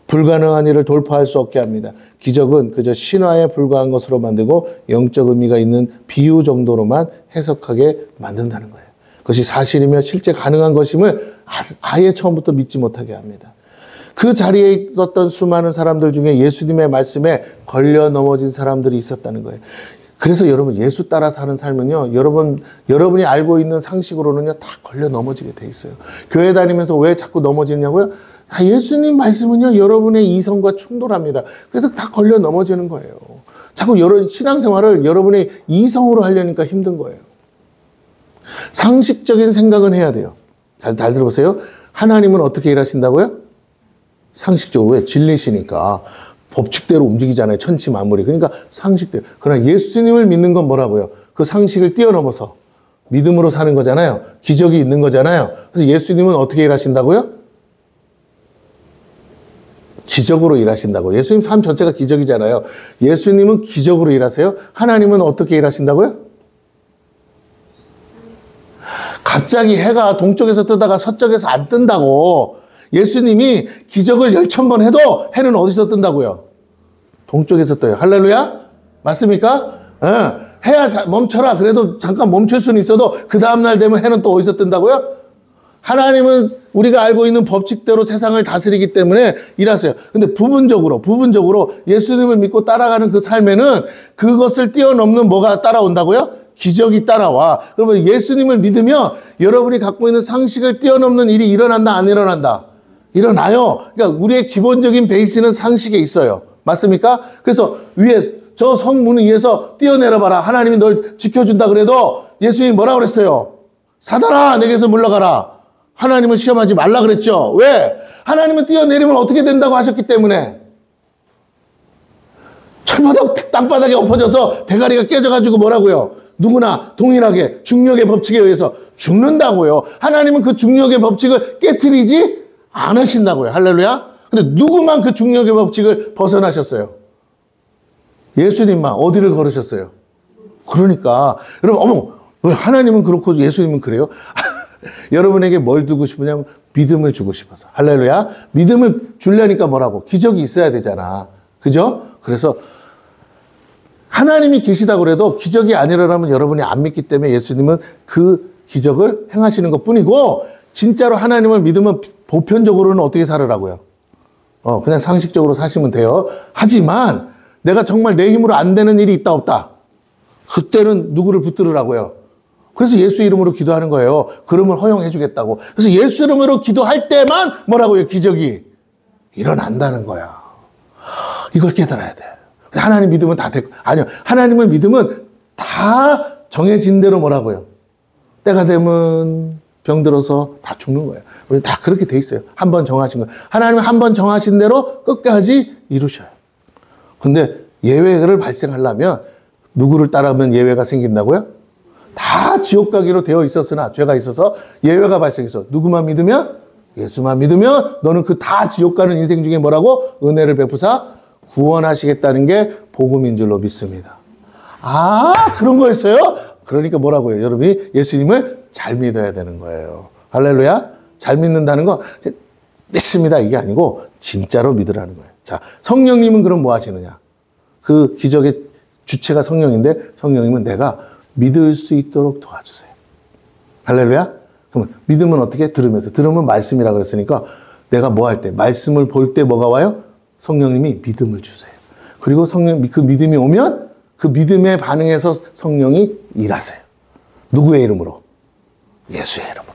[SPEAKER 1] 불가능한 일을 돌파할 수 없게 합니다. 기적은 그저 신화에 불과한 것으로 만들고 영적 의미가 있는 비유 정도로만 해석하게 만든다는 거예요. 그것이 사실이며 실제 가능한 것임을 아예 처음부터 믿지 못하게 합니다. 그 자리에 있었던 수많은 사람들 중에 예수님의 말씀에 걸려 넘어진 사람들이 있었다는 거예요. 그래서 여러분 예수 따라 사는 삶은요, 여러분이 알고 있는 상식으로는요 다 걸려 넘어지게 돼 있어요. 교회 다니면서 왜 자꾸 넘어지냐고요? 예수님 말씀은요 여러분의 이성과 충돌합니다. 그래서 다 걸려 넘어지는 거예요. 자꾸 신앙생활을 여러분의 이성으로 하려니까 힘든 거예요. 상식적인 생각은 해야 돼요. 잘 들어보세요. 하나님은 어떻게 일하신다고요? 상식적으로. 왜? 진리시니까. 법칙대로 움직이잖아요. 천지 만물이. 그러니까 상식대로. 그러나 예수님을 믿는 건 뭐라고요? 그 상식을 뛰어넘어서 믿음으로 사는 거잖아요. 기적이 있는 거잖아요. 그래서 예수님은 어떻게 일하신다고요? 기적으로 일하신다고. 예수님 삶 전체가 기적이잖아요. 예수님은 기적으로 일하세요. 하나님은 어떻게 일하신다고요? 갑자기 해가 동쪽에서 뜨다가 서쪽에서 안 뜬다고. 예수님이 기적을 10,000번 해도 해는 어디서 뜬다고요? 동쪽에서 떠요. 할렐루야? 맞습니까? 해야 멈춰라. 그래도 잠깐 멈출 수는 있어도 그 다음날 되면 해는 또 어디서 뜬다고요? 하나님은 우리가 알고 있는 법칙대로 세상을 다스리기 때문에 일하세요. 근데 부분적으로 예수님을 믿고 따라가는 그 삶에는 그것을 뛰어넘는 뭐가 따라온다고요? 기적이 따라와. 그러면 예수님을 믿으며 여러분이 갖고 있는 상식을 뛰어넘는 일이 일어난다, 안 일어난다? 일어나요. 그러니까 우리의 기본적인 베이스는 상식에 있어요. 맞습니까? 그래서 위에 저 성문 위에서 뛰어내려봐라. 하나님이 널 지켜준다 그래도 예수님이 뭐라 그랬어요? 사단아, 내게서 물러가라. 하나님을 시험하지 말라 그랬죠. 왜? 하나님은 뛰어내리면 어떻게 된다고 하셨기 때문에. 철바닥 땅바닥에 엎어져서 대가리가 깨져가지고 뭐라고요? 누구나 동일하게 중력의 법칙에 의해서 죽는다고요. 하나님은 그 중력의 법칙을 깨트리지 않으신다고요. 할렐루야. 근데 누구만 그 중력의 법칙을 벗어나셨어요? 예수님만. 어디를 걸으셨어요? 그러니까 여러분, 어머, 왜 하나님은 그렇고 예수님은 그래요? 여러분에게 뭘 주고 싶으냐면 믿음을 주고 싶어서. 할렐루야. 믿음을 주려니까 뭐라고? 기적이 있어야 되잖아. 그죠? 그래서 하나님이 계시다고 그래도 기적이 안 일어나면 여러분이 안 믿기 때문에 예수님은 그 기적을 행하시는 것 뿐이고, 진짜로 하나님을 믿으면 보편적으로는 어떻게 살으라고요? 그냥 상식적으로 사시면 돼요. 하지만 내가 정말 내 힘으로 안 되는 일이 있다 없다. 그때는 누구를 붙들으라고요? 그래서 예수 이름으로 기도하는 거예요. 그러면 허용해 주겠다고. 그래서 예수 이름으로 기도할 때만 뭐라고요? 기적이 일어난다는 거야. 이걸 깨달아야 돼. 하나님 믿으면 다 되고. 아니요. 하나님을 믿으면 다 정해진 대로 뭐라고요? 때가 되면 병들어서 다 죽는 거예요. 우리 다 그렇게 돼 있어요. 한 번 정하신 거예요. 하나님은 한 번 정하신 대로 끝까지 이루셔요. 근데 예외를 발생하려면 누구를 따르면 예외가 생긴다고요? 다 지옥 가기로 되어 있었으나 죄가 있어서 예외가 발생했어. 누구만 믿으면? 예수만 믿으면 너는 그 다 지옥 가는 인생 중에 뭐라고? 은혜를 베푸사 구원하시겠다는 게 복음인 줄로 믿습니다. 아, 그런 거였어요? 그러니까 뭐라고요? 여러분이 예수님을 잘 믿어야 되는 거예요. 할렐루야. 잘 믿는다는 거 믿습니다 이게 아니고 진짜로 믿으라는 거예요. 자, 성령님은 그럼 뭐 하시느냐? 그 기적의 주체가 성령인데 성령님은 내가 믿을 수 있도록 도와주세요. 할렐루야. 그러면 믿음은 어떻게? 들으면서. 들으면 말씀이라 그랬으니까 내가 뭐 할 때? 말씀을 볼 때 뭐가 와요? 성령님이 믿음을 주세요. 그리고 그 믿음이 오면 그 믿음에 반응해서 성령이 일하세요. 누구의 이름으로? 예수의 이름으로.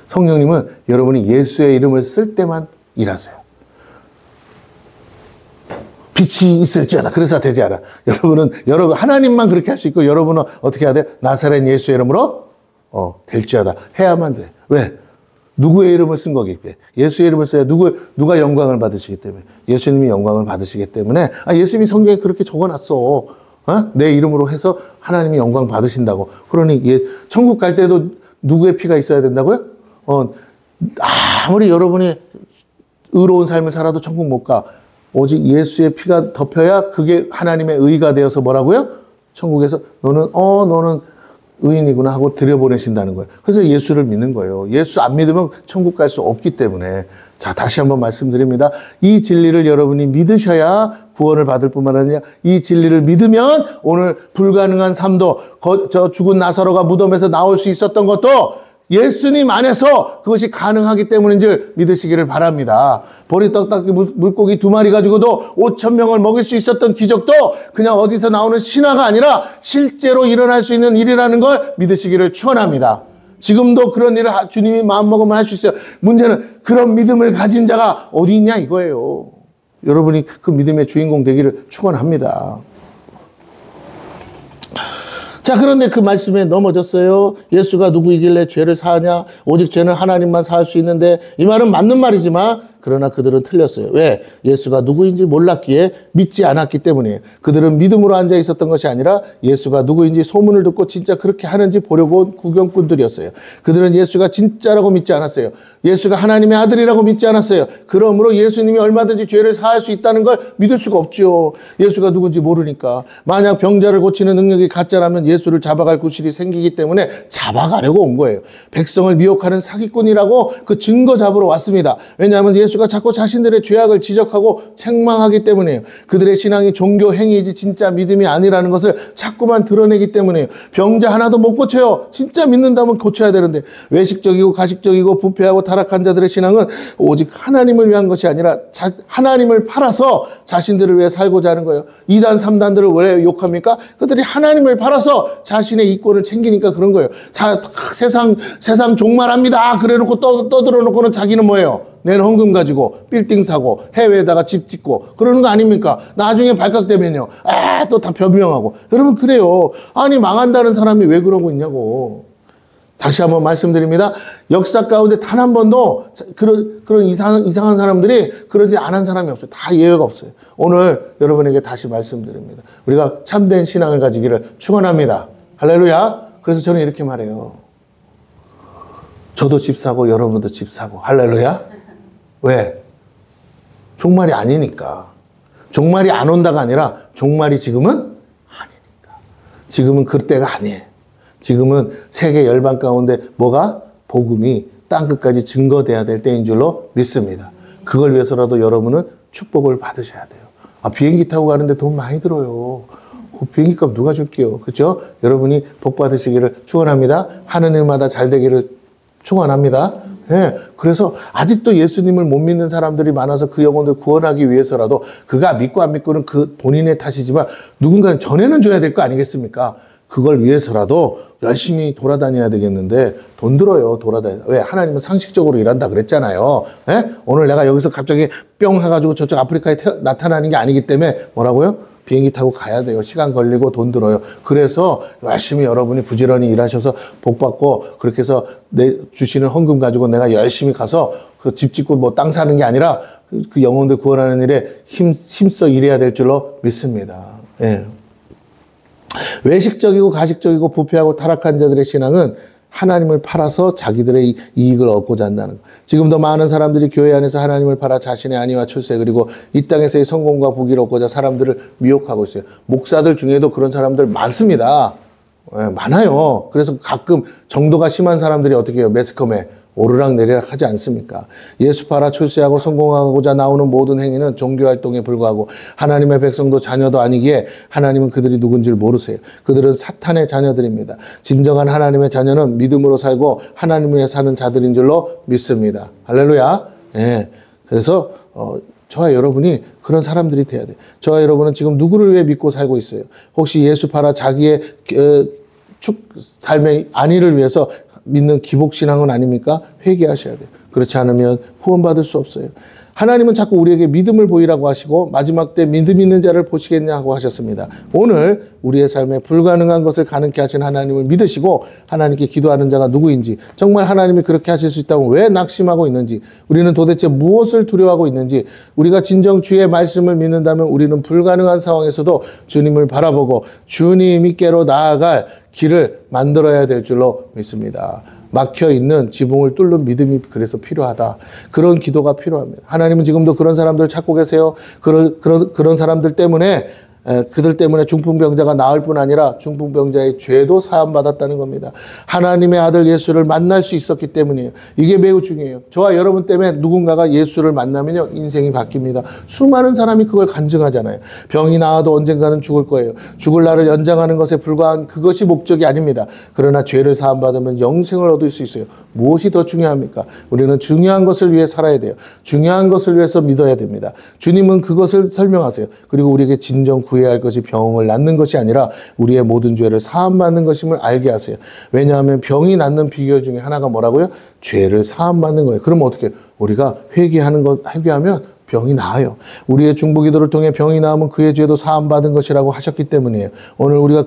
[SPEAKER 1] 성령님은 여러분이 예수의 이름을 쓸 때만 일하세요. 빛이 있을지어다. 그래서 되지 않아. 여러분, 하나님만 그렇게 할 수 있고, 여러분은 어떻게 해야 돼? 나사렛 예수의 이름으로? 될지어다. 해야만 돼. 왜? 누구의 이름을 쓴 거기 때문에. 예수의 이름을 써야 누가 영광을 받으시기 때문에. 예수님이 영광을 받으시기 때문에. 예수님이 성경에 그렇게 적어놨어. 내 이름으로 해서 하나님이 영광 받으신다고. 그러니, 천국 갈 때도 누구의 피가 있어야 된다고요? 아무리 여러분이 의로운 삶을 살아도 천국 못 가. 오직 예수의 피가 덮여야 그게 하나님의 의가 되어서 뭐라고요? 천국에서 너는 의인이구나 하고 들여보내신다는 거예요. 그래서 예수를 믿는 거예요. 예수 안 믿으면 천국 갈 수 없기 때문에. 자, 다시 한번 말씀드립니다. 이 진리를 여러분이 믿으셔야 구원을 받을 뿐만 아니라 이 진리를 믿으면 오늘 불가능한 삶도 저 죽은 나사로가 무덤에서 나올 수 있었던 것도 예수님 안에서 그것이 가능하기 때문인 줄 믿으시기를 바랍니다. 보리떡 닭 물고기 2마리 가지고도 5,000명을 먹일 수 있었던 기적도 그냥 어디서 나오는 신화가 아니라 실제로 일어날 수 있는 일이라는 걸 믿으시기를 축원합니다. 지금도 그런 일을 주님이 마음먹으면 할 수 있어요. 문제는 그런 믿음을 가진 자가 어디 있냐 이거예요. 여러분이 그 믿음의 주인공 되기를 축원합니다. 자, 그런데 그 말씀에 넘어졌어요. 예수가 누구이길래 죄를 사하냐? 오직 죄는 하나님만 사할 수 있는데, 이 말은 맞는 말이지만 그러나 그들은 틀렸어요. 왜? 예수가 누구인지 몰랐기에 믿지 않았기 때문이에요. 그들은 믿음으로 앉아 있었던 것이 아니라 예수가 누구인지 소문을 듣고 진짜 그렇게 하는지 보려고 온 구경꾼들이었어요. 그들은 예수가 진짜라고 믿지 않았어요. 예수가 하나님의 아들이라고 믿지 않았어요. 그러므로 예수님이 얼마든지 죄를 사할 수 있다는 걸 믿을 수가 없죠. 예수가 누군지 모르니까. 만약 병자를 고치는 능력이 가짜라면 예수를 잡아갈 구실이 생기기 때문에 잡아가려고 온 거예요. 백성을 미혹하는 사기꾼이라고 그 증거 잡으러 왔습니다. 왜냐하면 예수가 자꾸 자신들의 죄악을 지적하고 책망하기 때문이에요. 그들의 신앙이 종교 행위이지 진짜 믿음이 아니라는 것을 자꾸만 드러내기 때문이에요. 병자 하나도 못 고쳐요. 진짜 믿는다면 고쳐야 되는데 외식적이고 가식적이고 부패하고 타락한 자들의 신앙은 오직 하나님을 위한 것이 아니라 하나님을 팔아서 자신들을 위해 살고자 하는 거예요. 2단 3단들을 왜 욕합니까? 그들이 하나님을 팔아서 자신의 이권을 챙기니까 그런 거예요. 세상 종말합니다 그래놓고 떠들어놓고는 자기는 뭐예요? 내는 헌금 가지고 빌딩 사고 해외에다가 집 짓고 그러는 거 아닙니까? 나중에 발각되면요. 또 다 변명하고. 여러분 그래요. 아니 망한다는 사람이 왜 그러고 있냐고. 다시 한번 말씀드립니다. 역사 가운데 단 한 번도 그런 이상한 사람들이 그러지 않은 사람이 없어요. 다 예외가 없어요. 오늘 여러분에게 다시 말씀드립니다. 우리가 참된 신앙을 가지기를 축원합니다. 할렐루야. 그래서 저는 이렇게 말해요. 저도 집 사고 여러분도 집 사고. 할렐루야. 왜? 종말이 아니니까. 종말이 안 온다가 아니라 종말이 지금은 아니니까. 지금은 그때가 아니에요. 지금은 세계 열방 가운데 뭐가? 복음이 땅끝까지 증거돼야 될 때인 줄로 믿습니다. 그걸 위해서라도 여러분은 축복을 받으셔야 돼요. 비행기 타고 가는데 돈 많이 들어요. 비행기 값 누가 줄게요. 그렇죠? 여러분이 복 받으시기를 축원합니다. 하는 일마다 잘 되기를 축원합니다. 네, 그래서 아직도 예수님을 못 믿는 사람들이 많아서 그 영혼들 구원하기 위해서라도 그가 믿고 안 믿고는 그 본인의 탓이지만 누군가는 전해는 줘야 될 거 아니겠습니까? 그걸 위해서라도 열심히 돌아다녀야 되겠는데 돈 들어요. 돌아다녀. 왜? 하나님은 상식적으로 일한다 그랬잖아요. 네? 오늘 내가 여기서 갑자기 뿅 해가지고 저쪽 아프리카에 나타나는 게 아니기 때문에 뭐라고요? 비행기 타고 가야 돼요. 시간 걸리고 돈 들어요. 그래서 열심히 여러분이 부지런히 일하셔서 복 받고 그렇게 해서 주시는 헌금 가지고 내가 열심히 가서 그 집 짓고 뭐 땅 사는 게 아니라 그 영혼들 구원하는 일에 힘써 일해야 될 줄로 믿습니다. 예. 외식적이고 가식적이고 부패하고 타락한 자들의 신앙은 하나님을 팔아서 자기들의 이익을 얻고자 한다는 것. 지금도 많은 사람들이 교회 안에서 하나님을 팔아 자신의 안위와 출세 그리고 이 땅에서의 성공과 부귀를 얻고자 사람들을 미혹하고 있어요. 목사들 중에도 그런 사람들 많습니다. 많아요. 그래서 가끔 정도가 심한 사람들이 어떻게 해요? 매스컴에 오르락내리락 하지 않습니까? 예수 팔아 출세하고 성공하고자 나오는 모든 행위는 종교활동에 불과하고 하나님의 백성도 자녀도 아니기에 하나님은 그들이 누군지를 모르세요. 그들은 사탄의 자녀들입니다. 진정한 하나님의 자녀는 믿음으로 살고 하나님을 위해 사는 자들인 줄로 믿습니다. 할렐루야. 예. 그래서 저와 여러분이 그런 사람들이 돼야 돼요. 저와 여러분은 지금 누구를 위해 믿고 살고 있어요? 혹시 예수 팔아 자기의 삶의 안위를 위해서 믿는 기복신앙은 아닙니까? 회개하셔야 돼요. 그렇지 않으면 구원받을 수 없어요. 하나님은 자꾸 우리에게 믿음을 보이라고 하시고 마지막 때 믿음 있는 자를 보시겠냐고 하셨습니다. 오늘 우리의 삶에 불가능한 것을 가능케 하신 하나님을 믿으시고 하나님께 기도하는 자가 누구인지 정말 하나님이 그렇게 하실 수 있다면 왜 낙심하고 있는지 우리는 도대체 무엇을 두려워하고 있는지 우리가 진정 주의 말씀을 믿는다면 우리는 불가능한 상황에서도 주님을 바라보고 주님께로 나아갈 길을 만들어야 될 줄로 믿습니다. 막혀 있는 지붕을 뚫는 믿음이 그래서 필요하다. 그런 기도가 필요합니다. 하나님은 지금도 그런 사람들을 찾고 계세요. 그런 사람들 때문에 그들 때문에 중풍병자가 나을 뿐 아니라 중풍병자의 죄도 사함받았다는 겁니다. 하나님의 아들 예수를 만날 수 있었기 때문이에요. 이게 매우 중요해요. 저와 여러분 때문에 누군가가 예수를 만나면요, 인생이 바뀝니다. 수많은 사람이 그걸 간증하잖아요. 병이 나아도 언젠가는 죽을 거예요. 죽을 날을 연장하는 것에 불과한 그것이 목적이 아닙니다. 그러나 죄를 사함받으면 영생을 얻을 수 있어요. 무엇이 더 중요합니까? 우리는 중요한 것을 위해 살아야 돼요. 중요한 것을 위해서 믿어야 됩니다. 주님은 그것을 설명하세요. 그리고 우리에게 진정 구해야 할 것이 병을 낫는 것이 아니라 우리의 모든 죄를 사함받는 것임을 알게 하세요. 왜냐하면 병이 낫는 비결 중에 하나가 뭐라고요? 죄를 사함받는 거예요. 그럼 어떻게? 우리가 회개하면 병이 나아요. 우리의 중보기도를 통해 병이 나으면 그의 죄도 사함받은 것이라고 하셨기 때문이에요. 오늘 우리가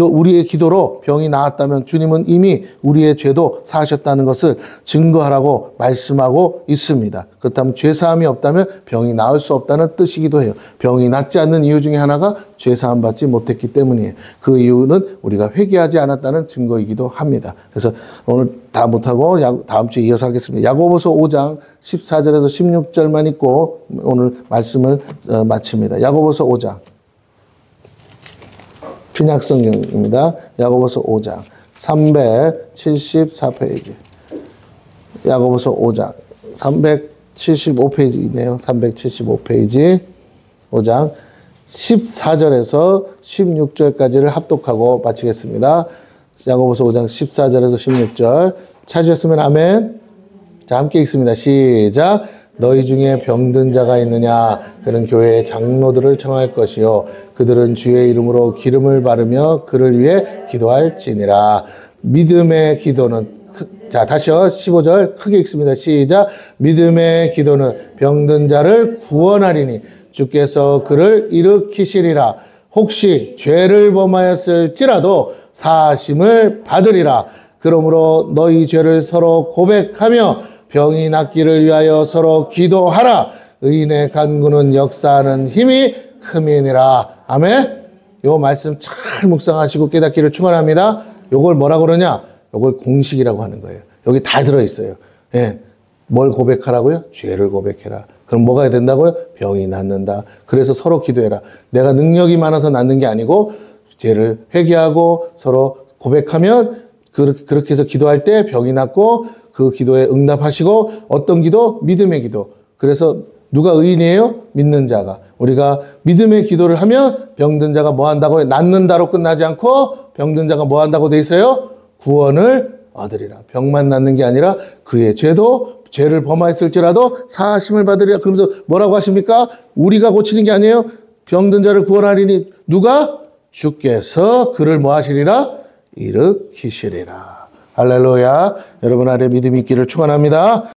[SPEAKER 1] 우리의 기도로 병이 나았다면 주님은 이미 우리의 죄도 사하셨다는 것을 증거하라고 말씀하고 있습니다. 그렇다면 죄사함이 없다면 병이 나을 수 없다는 뜻이기도 해요. 병이 낫지 않는 이유 중에 하나가 죄사함 받지 못했기 때문이에요. 그 이유는 우리가 회개하지 않았다는 증거이기도 합니다. 그래서 오늘 다 못하고 다음 주에 이어서 하겠습니다. 야고보서 5장 14절에서 16절만 읽고 오늘 말씀을 마칩니다. 야고보서 5장. 신약성경입니다. 야고보서 5장 374페이지. 야고보서 5장 375페이지네요. 375페이지 5장 14절에서 16절까지를 합독하고 마치겠습니다. 야고보서 5장 14절에서 16절 찾으셨으면 아멘. 자, 함께 읽습니다. 시작. 너희 중에 병든 자가 있느냐? 그는 교회의 장로들을 청할 것이요 그들은 주의 이름으로 기름을 바르며 그를 위해 기도할지니라. 믿음의 기도는 자, 다시요. 15절 크게 읽습니다. 시작. 믿음의 기도는 병든 자를 구원하리니 주께서 그를 일으키시리라. 혹시 죄를 범하였을지라도 사하심을 받으리라. 그러므로 너희 죄를 서로 고백하며 병이 낫기를 위하여 서로 기도하라. 의인의 간구는 역사하는 힘이 큼이니라. 아멘. 요 말씀 잘 묵상하시고 깨닫기를 축원합니다. 요걸 뭐라고 그러냐? 요걸 공식이라고 하는 거예요. 여기 다 들어있어요. 예. 뭘 고백하라고요? 죄를 고백해라. 그럼 뭐가 해야 된다고요? 병이 낫는다. 그래서 서로 기도해라. 내가 능력이 많아서 낫는 게 아니고 죄를 회개하고 서로 고백하면 그렇게 해서 기도할 때 병이 낫고 그 기도에 응답하시고 어떤 기도? 믿음의 기도. 그래서 누가 의인이에요? 믿는 자가. 우리가 믿음의 기도를 하면 병든 자가 뭐 한다고요? 낫는다로 끝나지 않고 병든 자가 뭐 한다고 돼 있어요? 구원을 얻으리라. 병만 낫는 게 아니라 그의 죄를 범하였을지라도 사하심을 받으리라. 그러면서 뭐라고 하십니까? 우리가 고치는 게 아니에요. 병든 자를 구원하리니 누가? 주께서 그를 뭐 하시리라? 일으키시리라. 할렐루야. 여러분 안에 믿음이 있기를 축원합니다.